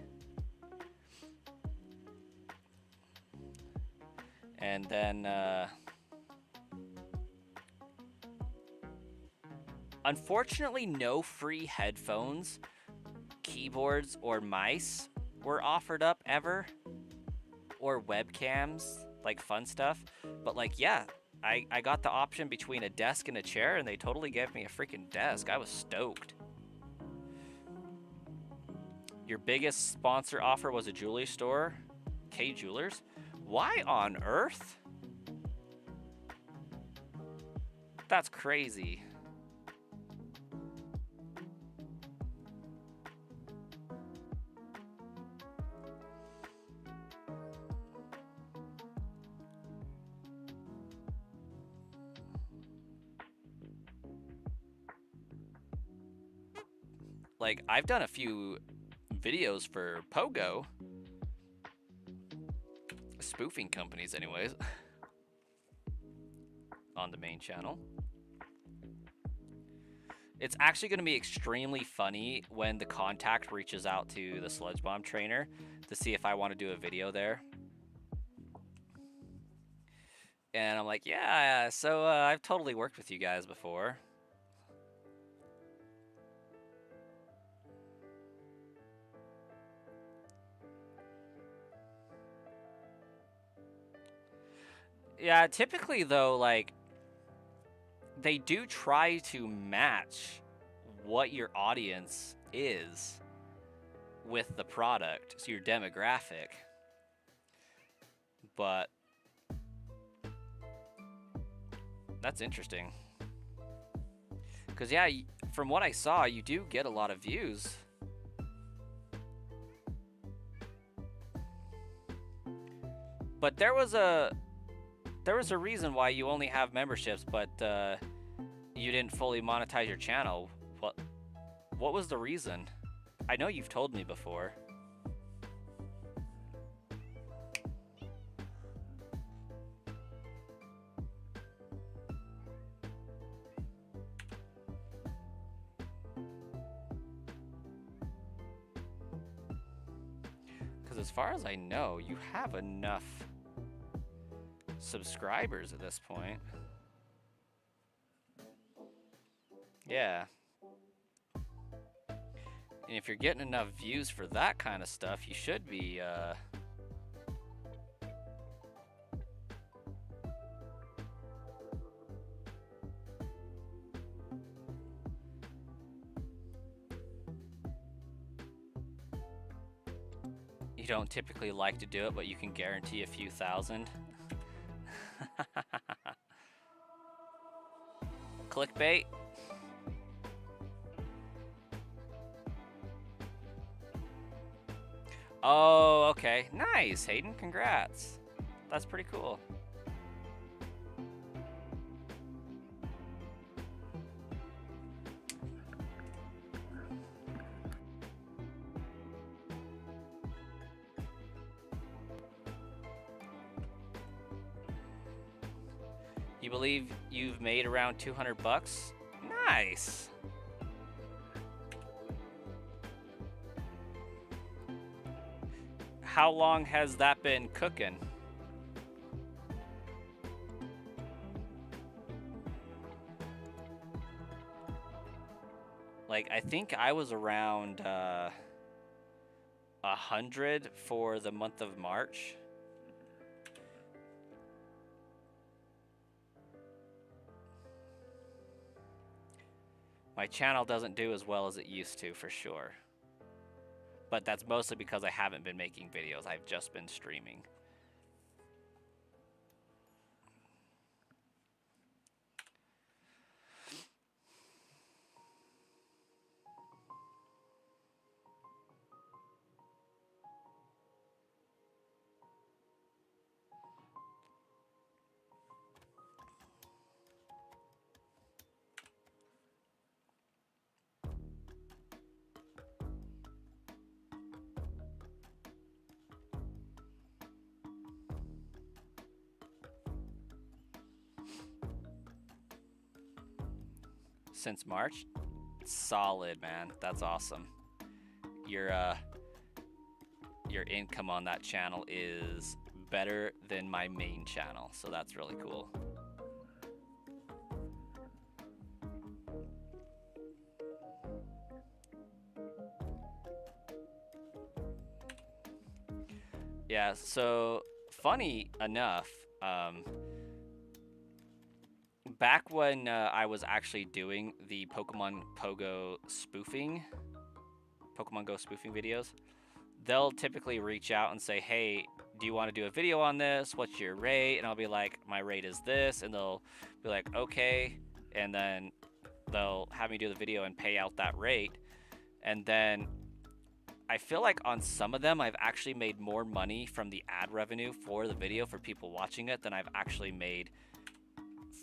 And then, unfortunately, no free headphones, keyboards, or mice were offered up ever. Or webcams, like fun stuff. But like, yeah, I got the option between a desk and a chair, and they totally gave me a freaking desk. I was stoked. Your biggest sponsor offer was a jewelry store, K Jewelers. Why on earth? That's crazy. Like, I've done a few videos for Pogo. Spoofing companies, anyways. On the main channel. It's actually going to be extremely funny when the contact reaches out to the Sludge Bomb trainer to see if I want to do a video there. And I'm like, yeah, so I've totally worked with you guys before. Yeah, typically though, like, they do try to match what your audience is with the product, so your demographic. But that's interesting. Because, yeah, from what I saw, you do get a lot of views. But there was a reason why you only have memberships, but you didn't fully monetize your channel. What was the reason? I know you've told me before. Because as far as I know, you have enough subscribers at this point. Yeah. And if you're getting enough views for that kind of stuff, you should be, you don't typically like to do it, but you can guarantee a few thousand. Clickbait. Oh, okay. Nice, Hayden. Congrats. That's pretty cool. You believe you've made around 200 bucks? Nice. How long has that been cooking? Like, I think I was around 100 for the month of March. My channel doesn't do as well as it used to, for sure. But that's mostly because I haven't been making videos. I've just been streaming. Since March? Solid, man. That's awesome. Your income on that channel is better than my main channel, so that's really cool. Yeah, so funny enough, back when I was actually doing the Pokemon Go spoofing videos, they'll typically reach out and say, hey, do you want to do a video on this? What's your rate? And I'll be like, my rate is this. And they'll be like, okay. And then they'll have me do the video and pay out that rate. And then I feel like on some of them, I've actually made more money from the ad revenue for the video for people watching it than I've actually made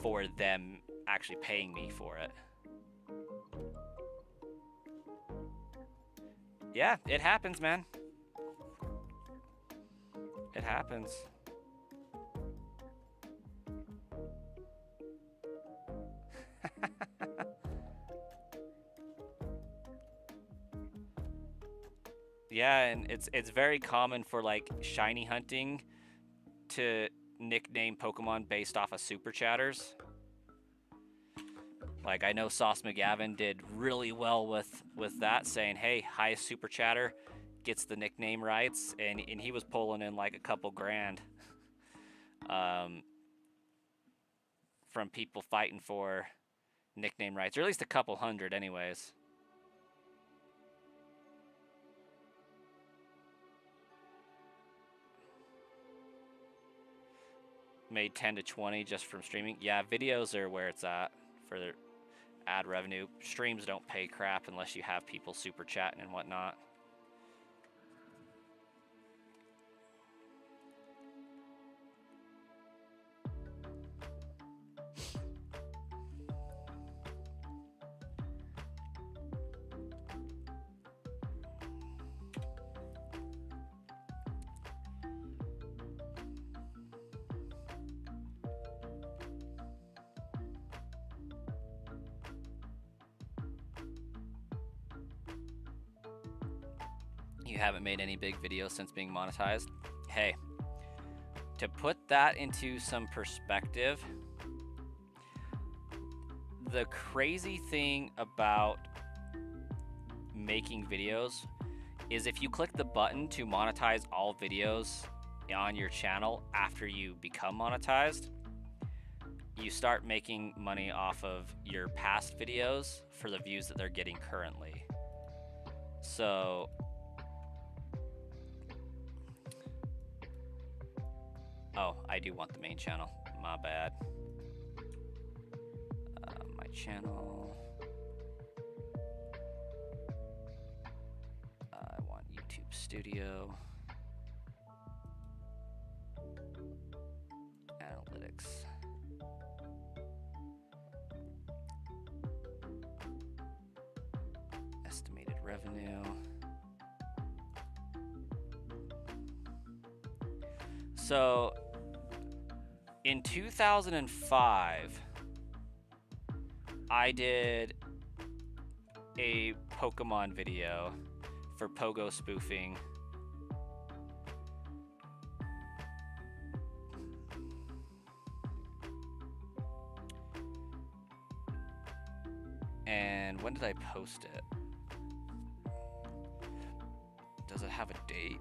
for them actually paying me for it. Yeah, it happens, man. It happens. Yeah, and it's very common for like shiny hunting to nickname Pokemon based off of super chatters. Like I know Sauce McGavin did really well with that, saying, hey, highest super chatter gets the nickname rights, and he was pulling in like a couple grand from people fighting for nickname rights, or at least a couple hundred anyways. Made 10 to 20 just from streaming. Yeah, videos are where it's at for their ad revenue. Streams don't pay crap unless you have people super chatting and whatnot. You haven't made any big videos since being monetized. Hey, to put that into some perspective, the crazy thing about making videos is if you click the button to monetize all videos on your channel after you become monetized, you start making money off of your past videos for the views that they're getting currently. So oh, I do want the main channel. My bad. My channel. I want YouTube Studio. Analytics. Estimated revenue. So in 2005, I did a Pokemon video for Pogo spoofing. And when did I post it? Does it have a date?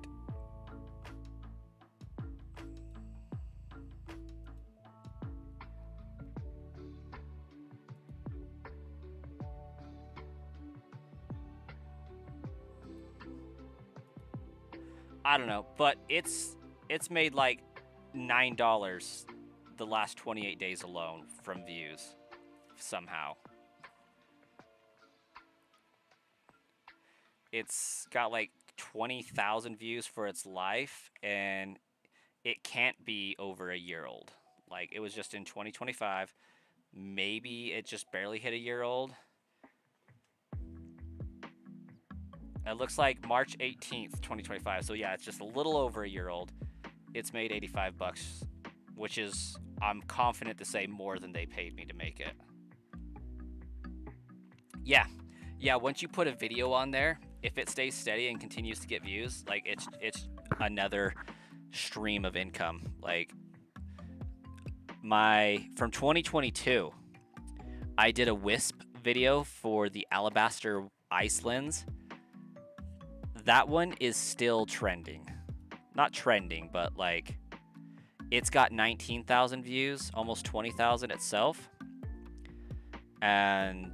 I don't know, but it's made like $9 the last 28 days alone from views somehow. It's got like 20,000 views for its life, and it can't be over a year old. Like, it was just in 2025. Maybe it just barely hit a year old. It looks like March 18th, 2025. So yeah, it's just a little over a year old. It's made $85, which is, I'm confident to say, more than they paid me to make it. Yeah. Yeah, once you put a video on there, if it stays steady and continues to get views, like it's another stream of income. Like from 2022, I did a Wisp video for the Alabaster Ice Lens. That one is still trending. Not trending, but like it's got 19,000 views, almost 20,000 itself. And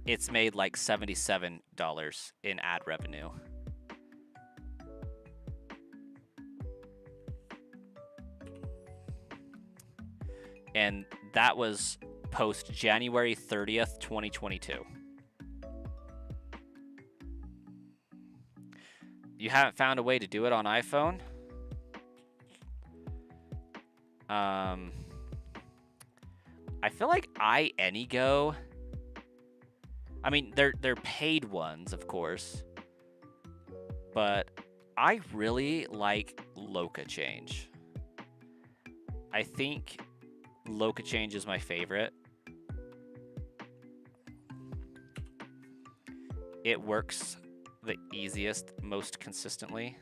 it's made like $77 in ad revenue. And that was post January 30th, 2022. You haven't found a way to do it on iPhone? I feel like iAnyGo. I mean, they're paid ones, of course, but I really like LocaChange. I think LocaChange is my favorite. It works the easiest, most consistently.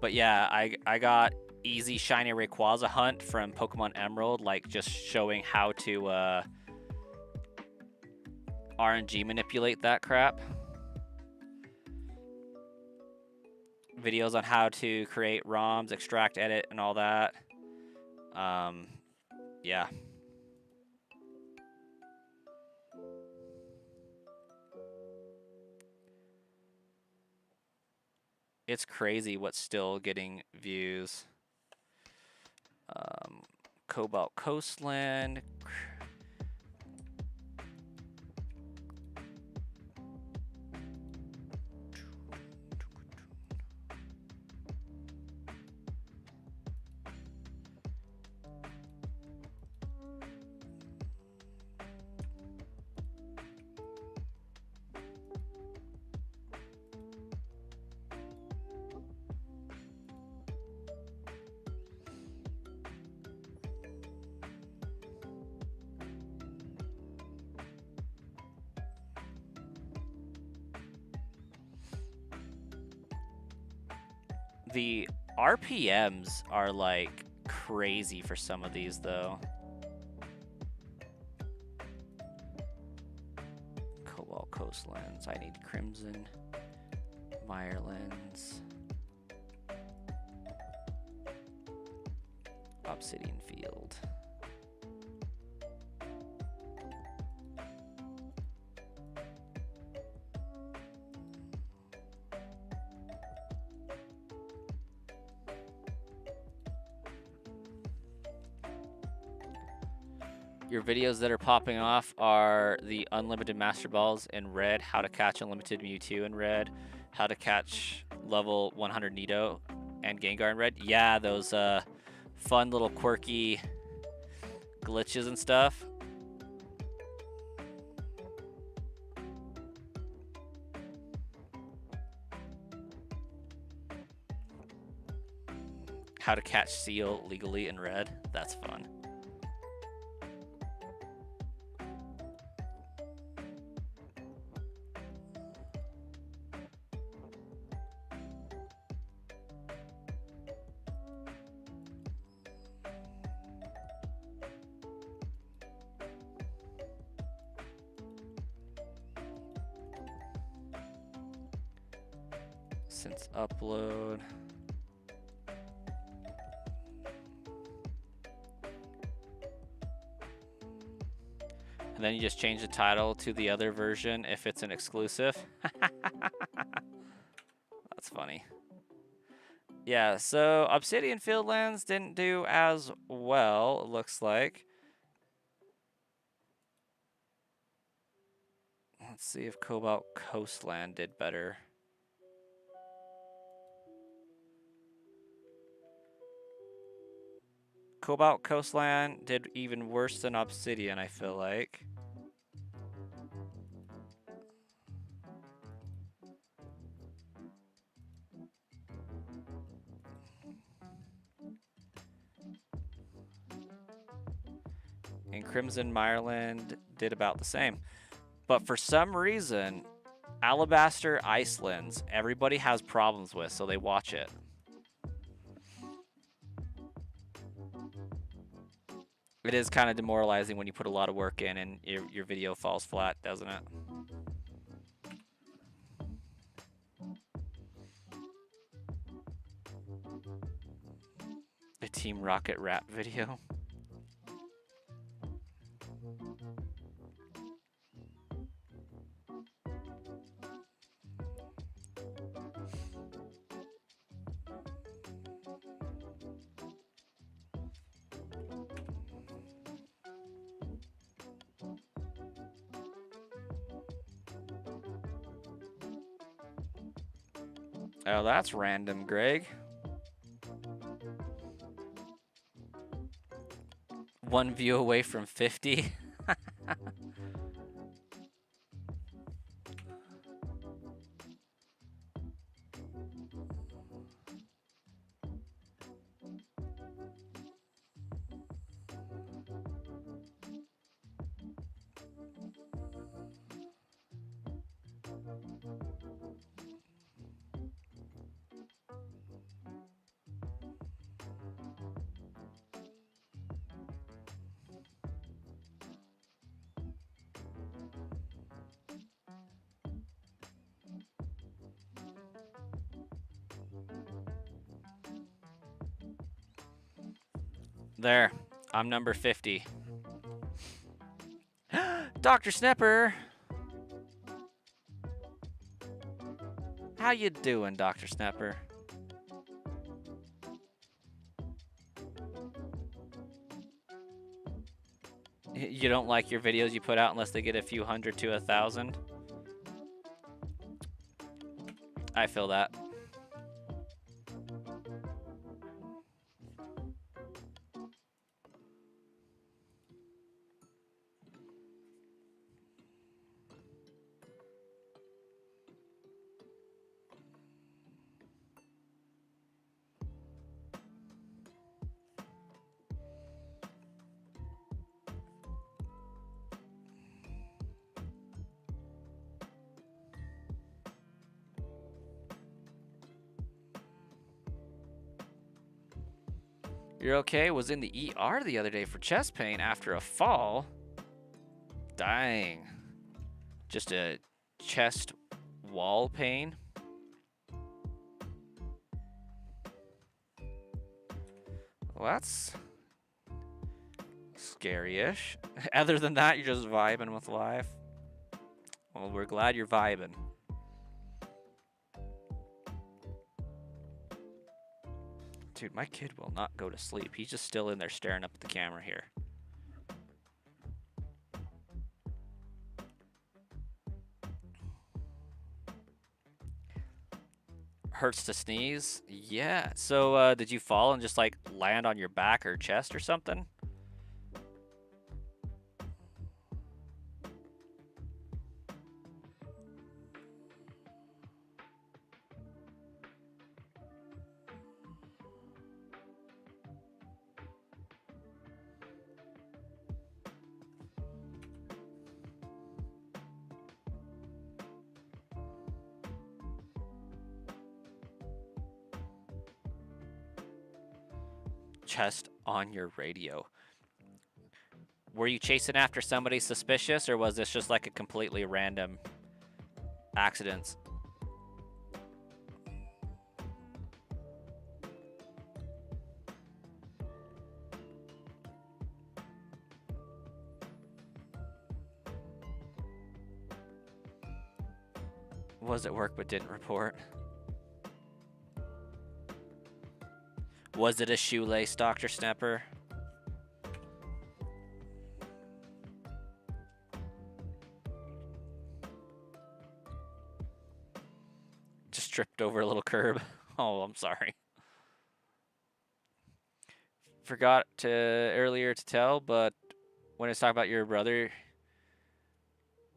But yeah, I got easy shiny Rayquaza hunt from Pokemon Emerald, like just showing how to RNG manipulate that crap. Videos on how to create ROMs, extract, edit, and all that. Yeah. It's crazy what's still getting views. Cobalt Coastland. The RPMs are like crazy for some of these though. Cobalt Coastlands. I need Crimson. Mirelens. Obsidian Field. Your videos that are popping off are the unlimited Master Balls in red, how to catch unlimited Mewtwo in red, how to catch level 100 Nido and Gengar in red. Yeah, those fun little quirky glitches and stuff. How to catch Seal legally in red. That's fun. Since upload. And then you just change the title to the other version if it's an exclusive. That's funny. Yeah, so Obsidian Fieldlands didn't do as well, it looks like. Let's see if Cobalt Coastland did better. Cobalt Coastland did even worse than Obsidian, I feel like. And Crimson Mireland did about the same. But for some reason, Alabaster Icelands, everybody has problems with, so they watch it. It is kind of demoralizing when you put a lot of work in and your video falls flat, doesn't it? The Team Rocket rap video. Oh, that's random, Greg. 1 view away from 50. There, I'm number 50. Dr. Snapper! How you doing, Dr. Snapper? You don't like your videos you put out unless they get a few hundred to 1,000? I feel that. You're okay? Was in the ER the other day for chest pain after a fall. Dang. Just a chest wall pain. Well, that's scary-ish. Other than that, you're just vibing with life. Well, we're glad you're vibing. Dude, my kid will not go to sleep. He's just still in there staring up at the camera here. Hurts to sneeze? Yeah. So, did you fall and just, like, land on your back or chest or something? Chest on your radio. Were you chasing after somebody suspicious, or was this just like a completely random accident? Was at work but didn't report. Was it a shoelace, Dr. Snapper? Just tripped over a little curb. Oh, I'm sorry. Forgot to earlier to tell, but when I was talking about your brother,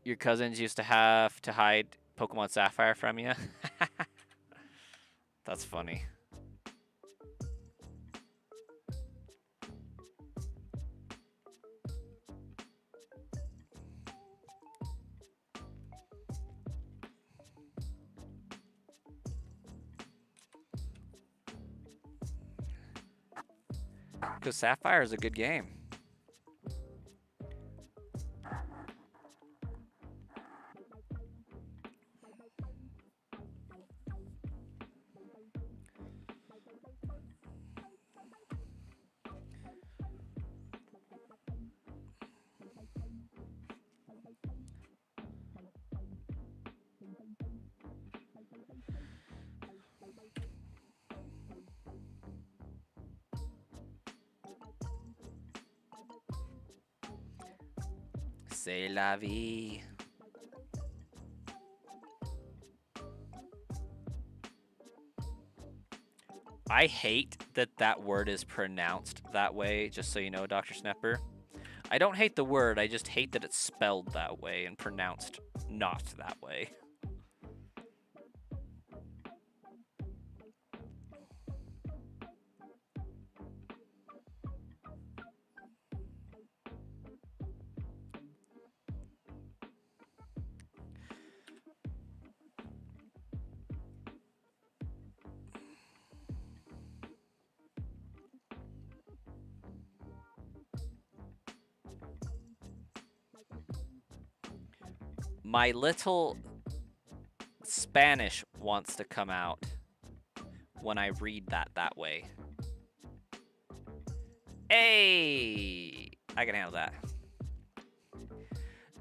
your cousins used to have to hide Pokemon Sapphire from you. That's funny. Because Sapphire is a good game. C'est la vie. I hate that that word is pronounced that way, just so you know, Dr. Snapper. I don't hate the word, I just hate that it's spelled that way and pronounced not that way. My little Spanish wants to come out when I read that way. Hey! I can handle that.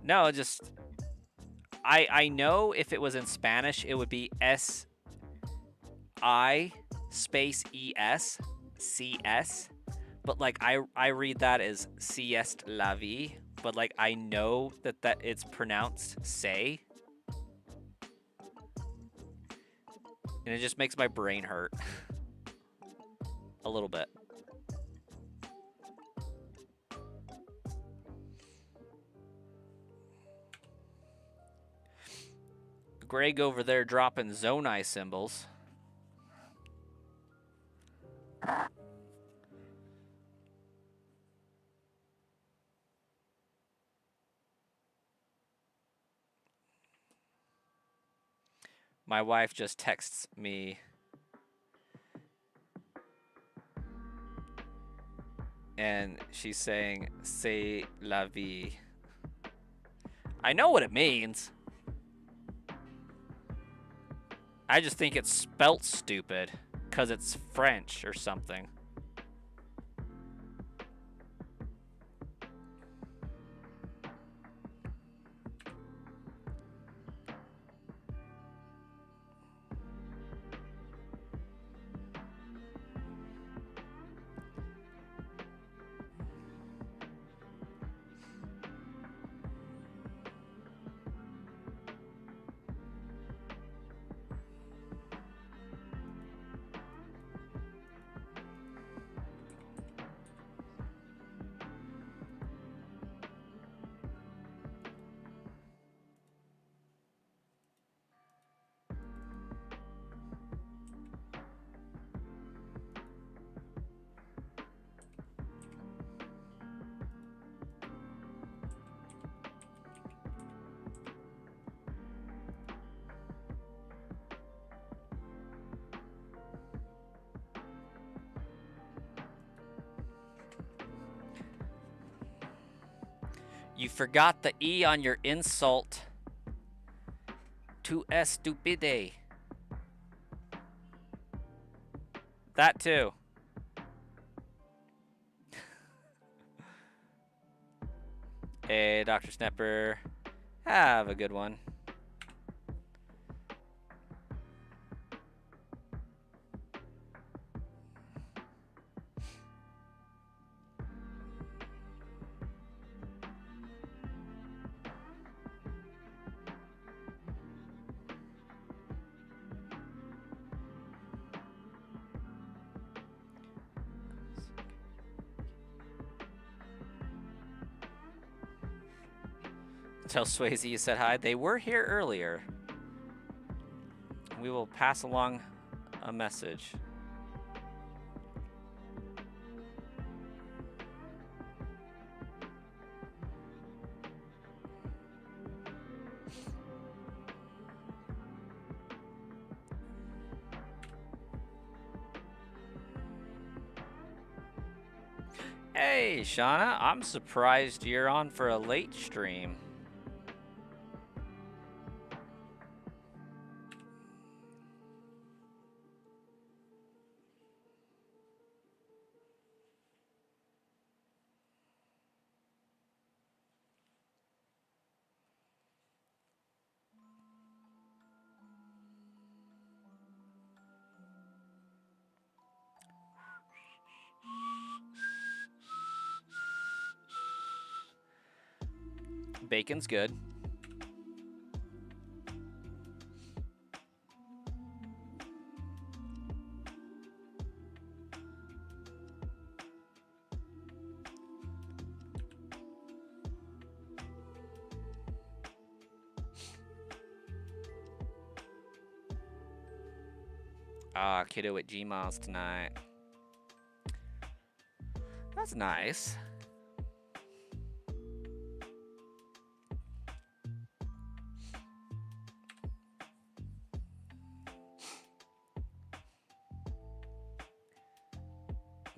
No, just... I know if it was in Spanish, it would be S-I space E-S, C-S. But, like, I read that as sieste la vie. But, like, I know that it's pronounced say. And it just makes my brain hurt. A little bit. Greg over there dropping Zonai symbols. My wife just texts me and she's saying, c'est la vie. I know what it means. I just think it's spelt stupid because it's French or something. You forgot the E on your insult. Tu es stupide. That too. Hey, Dr. Snapper. Have a good one. Tell Swayze you said hi. They were here earlier. We will pass along a message. Hey, Shauna, I'm surprised you're on for a late stream. Bacon's good. Ah, kiddo at Gmos tonight. That's nice.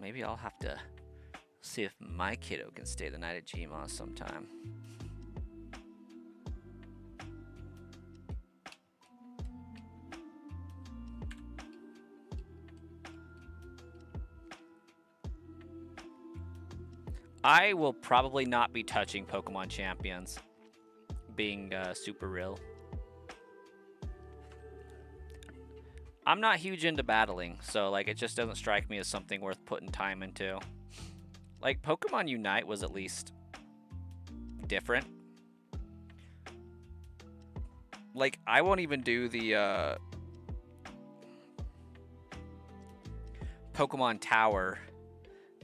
Maybe I'll have to see if my kiddo can stay the night at Gmos sometime. I will probably not be touching Pokemon Champions, being super real. I'm not huge into battling, so like it just doesn't strike me as something worth putting time into. Like Pokemon Unite was at least different. Like I won't even do the Pokemon Tower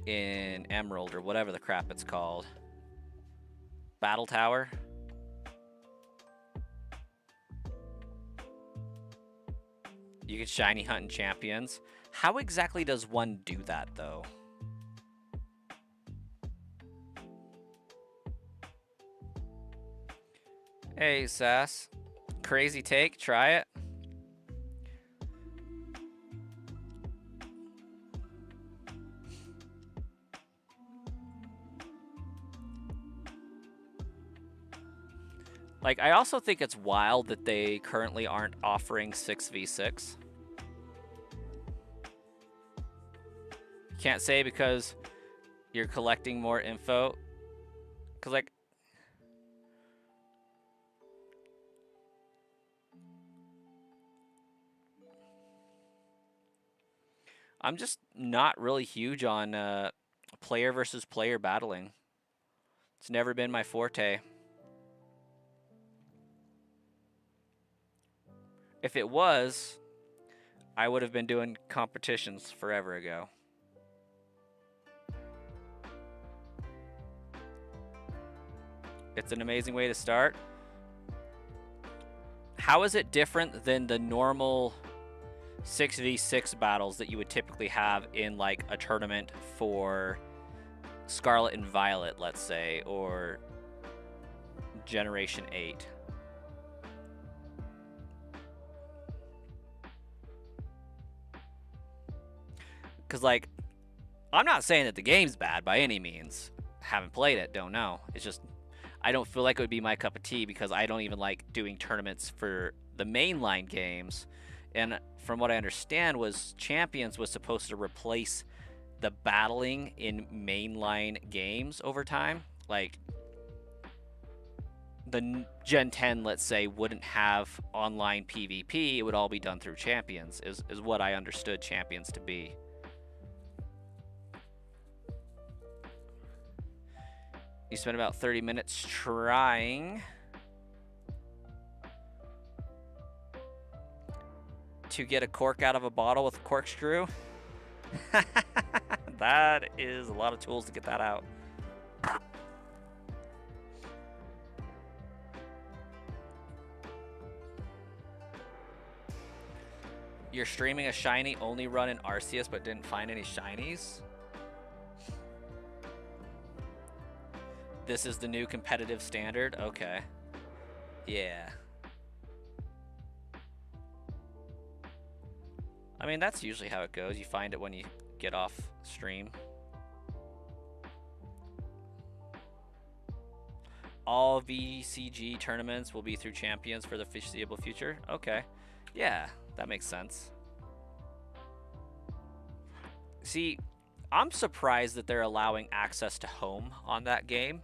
in Emerald or whatever the crap it's called. Battle Tower. You can shiny hunt in champions. How exactly does one do that, though? Hey, Sass. Crazy take. Try it. Like, I also think it's wild that they currently aren't offering 6v6. Can't say because you're collecting more info. Because, like, I'm just not really huge on player versus player battling. It's never been my forte. If it was, I would have been doing competitions forever ago. It's an amazing way to start. How is it different than the normal 6v6 battles that you would typically have in like a tournament for Scarlet and Violet, let's say, or Generation 8? Because, like, I'm not saying that the game's bad by any means. Haven't played it, don't know. It's just, I don't feel like it would be my cup of tea because I don't even like doing tournaments for the mainline games. And from what I understand was Champions was supposed to replace the battling in mainline games over time. Like, the Gen 10, let's say, wouldn't have online PvP. It would all be done through Champions, is what I understood Champions to be. You spent about 30 minutes trying to get a cork out of a bottle with a corkscrew. That is a lot of tools to get that out. You're streaming a shiny only run in Arceus but didn't find any shinies? This is the new competitive standard? Okay. Yeah. I mean, that's usually how it goes. You find it when you get off stream. All VCG tournaments will be through champions for the foreseeable future? Okay. Yeah, that makes sense. See, I'm surprised that they're allowing access to home on that game,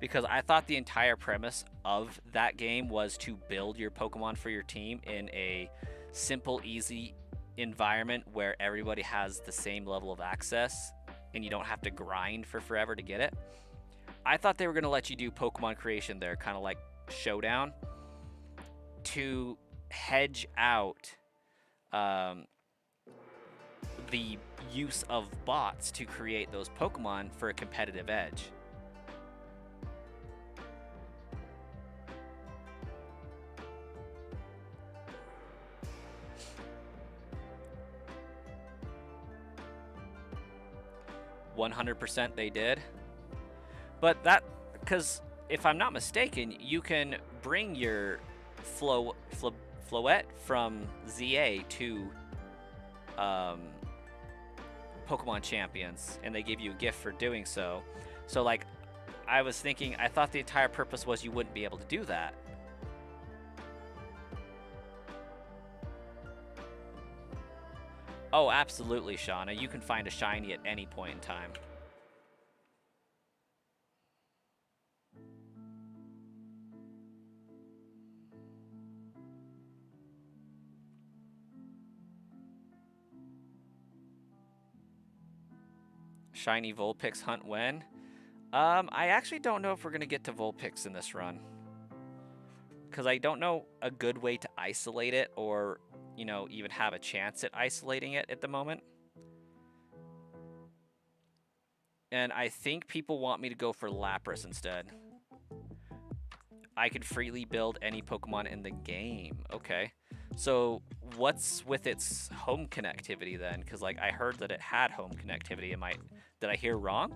because I thought the entire premise of that game was to build your Pokemon for your team in a simple, easy environment where everybody has the same level of access and you don't have to grind for forever to get it. I thought they were going to let you do Pokemon creation there, kind of like Showdown, to hedge out the use of bots to create those Pokemon for a competitive edge. %, they did. But that, because if I'm not mistaken, you can bring your Floette from ZA to Pokemon Champions, and they give you a gift for doing so. So, like, I was thinking, I thought the entire purpose was you wouldn't be able to do that. Oh, absolutely, Shauna. You can find a shiny at any point in time. Shiny Vulpix hunt when? I actually don't know if we're going to get to Vulpix in this run, because I don't know a good way to isolate it, or, you know, even have a chance at isolating it at the moment. And I think people want me to go for Lapras instead. I could freely build any Pokemon in the game. Okay. So what's with its home connectivity then? Because, like, I heard that it had home connectivity. Did I hear wrong?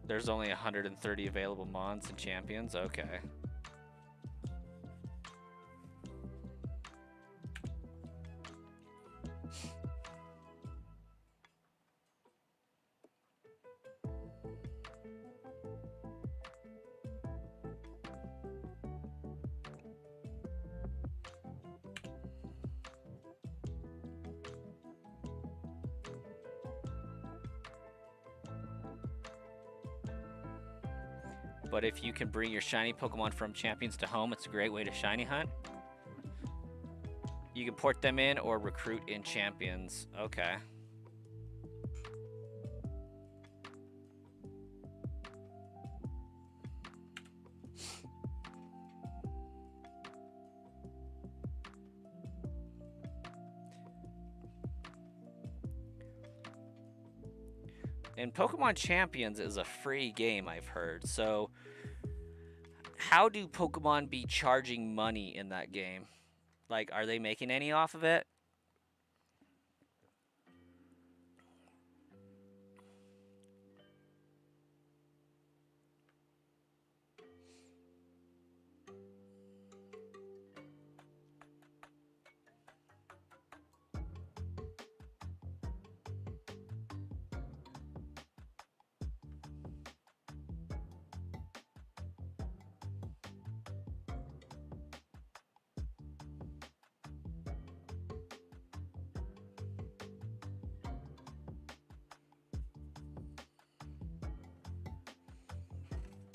There's only 130 available Mons and Champions? Okay. But if you can bring your shiny Pokemon from Champions to home, it's a great way to shiny hunt. You can port them in or recruit in Champions. Okay. And Pokemon Champions is a free game, I've heard. So how do Pokemon be charging money in that game? Like, are they making any off of it?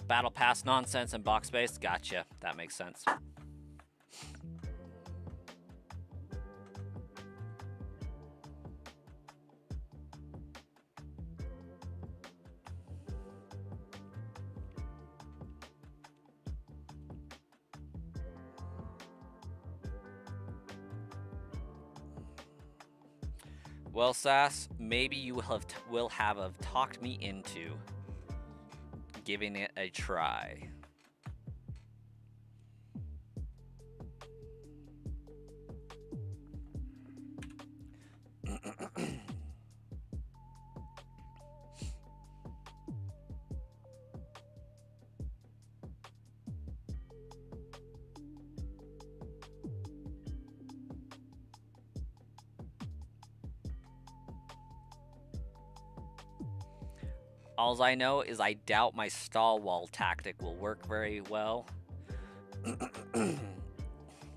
Battle Pass nonsense and box space. Gotcha. That makes sense. Well, Sass, maybe you will have talked me into giving it a try. Alls I know is I doubt my stall wall tactic will work very well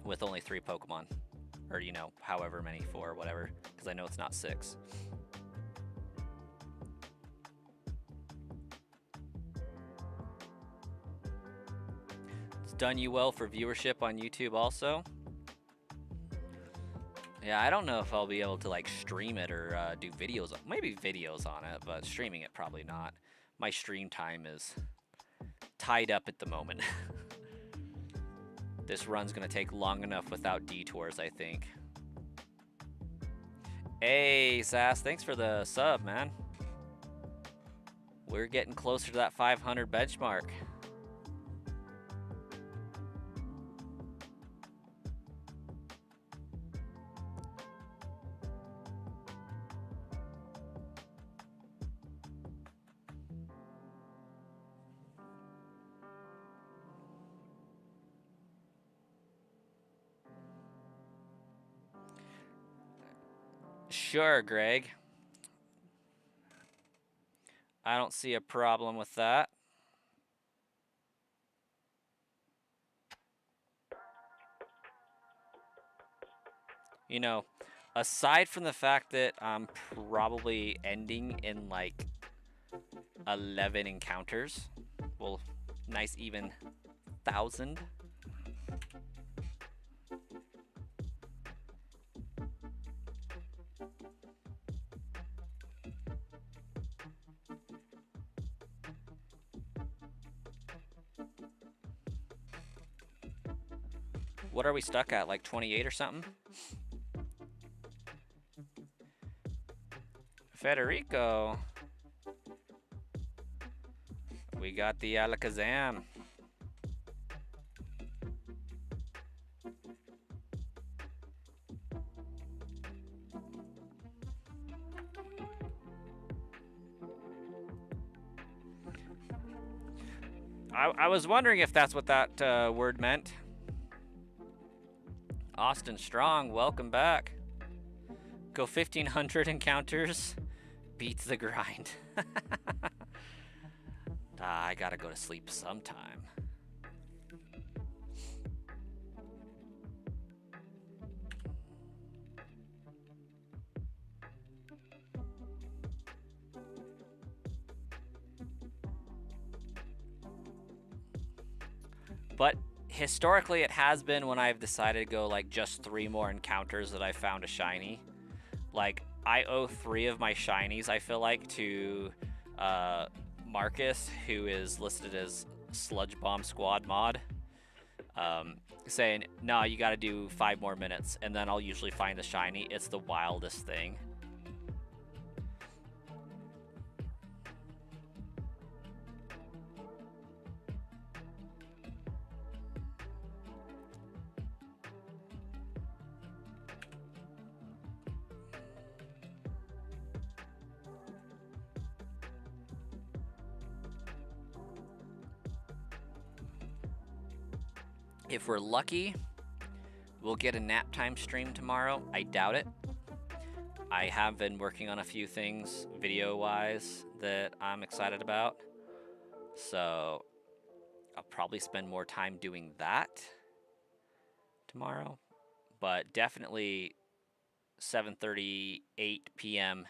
with only 3 Pokemon. Or, you know, however many, 4, whatever. Because I know it's not 6. It's done you well for viewership on YouTube also. Yeah, I don't know if I'll be able to like stream it or do videos. Maybe videos on it, but streaming it probably not. My stream time is tied up at the moment. This run's gonna take long enough without detours, I think. Hey, Sass, thanks for the sub, man. We're getting closer to that 500 benchmark. Sure, Greg. I don't see a problem with that. You know, aside from the fact that I'm probably ending in like 11 encounters, well, nice even 1,000. What are we stuck at, like 28 or something? Federico. We got the Alakazam. I was wondering if that's what that word meant. Austin Strong, welcome back. Go 1,500 encounters. Beats the grind. I gotta go to sleep sometime. But historically, it has been when I've decided to go like just 3 more encounters that I found a shiny. Like, I owe 3 of my shinies, I feel like, to Marcus, who is listed as Sludge Bomb Squad mod, saying, no, you gotta do 5 more minutes, and then I'll usually find the shiny. It's the wildest thing. If we're lucky, we'll get a nap time stream tomorrow. I doubt it. I have been working on a few things video-wise that I'm excited about. So I'll probably spend more time doing that tomorrow. But definitely 7:30, 8 p.m.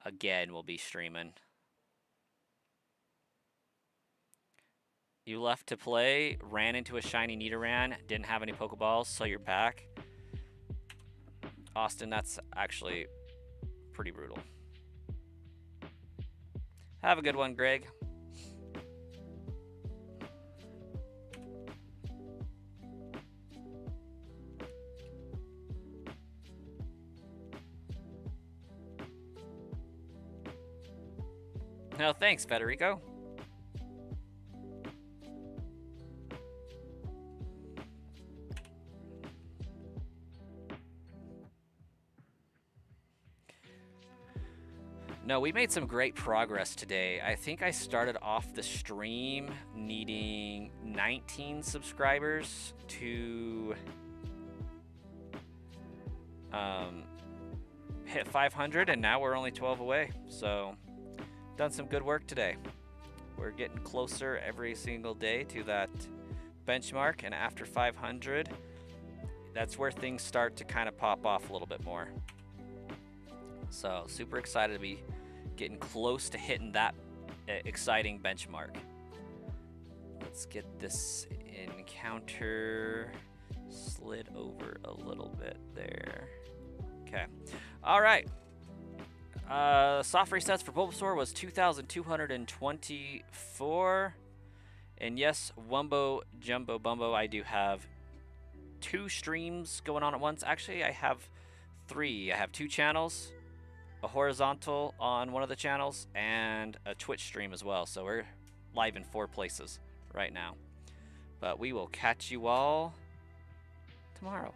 again we'll be streaming. You left to play, ran into a shiny Nidoran, didn't have any Pokeballs, so you're back. Austin, that's actually pretty brutal. Have a good one, Greg. No, thanks, Federico. No, we made some great progress today. I think I started off the stream needing 19 subscribers to hit 500, and now we're only 12 away. So, done some good work today. We're getting closer every single day to that benchmark, and after 500, that's where things start to kind of pop off a little bit more. So, super excited to be getting close to hitting that exciting benchmark. Let's get this encounter slid over a little bit there. Okay. All right. Soft resets for Bulbasaur was 2,224. And yes, Wumbo Jumbo Bumbo, I do have 2 streams going on at once. Actually, I have 3. I have 2 channels, a horizontal on one of the channels, and a Twitch stream as well. So we're live in 4 places right now. But we will catch you all tomorrow.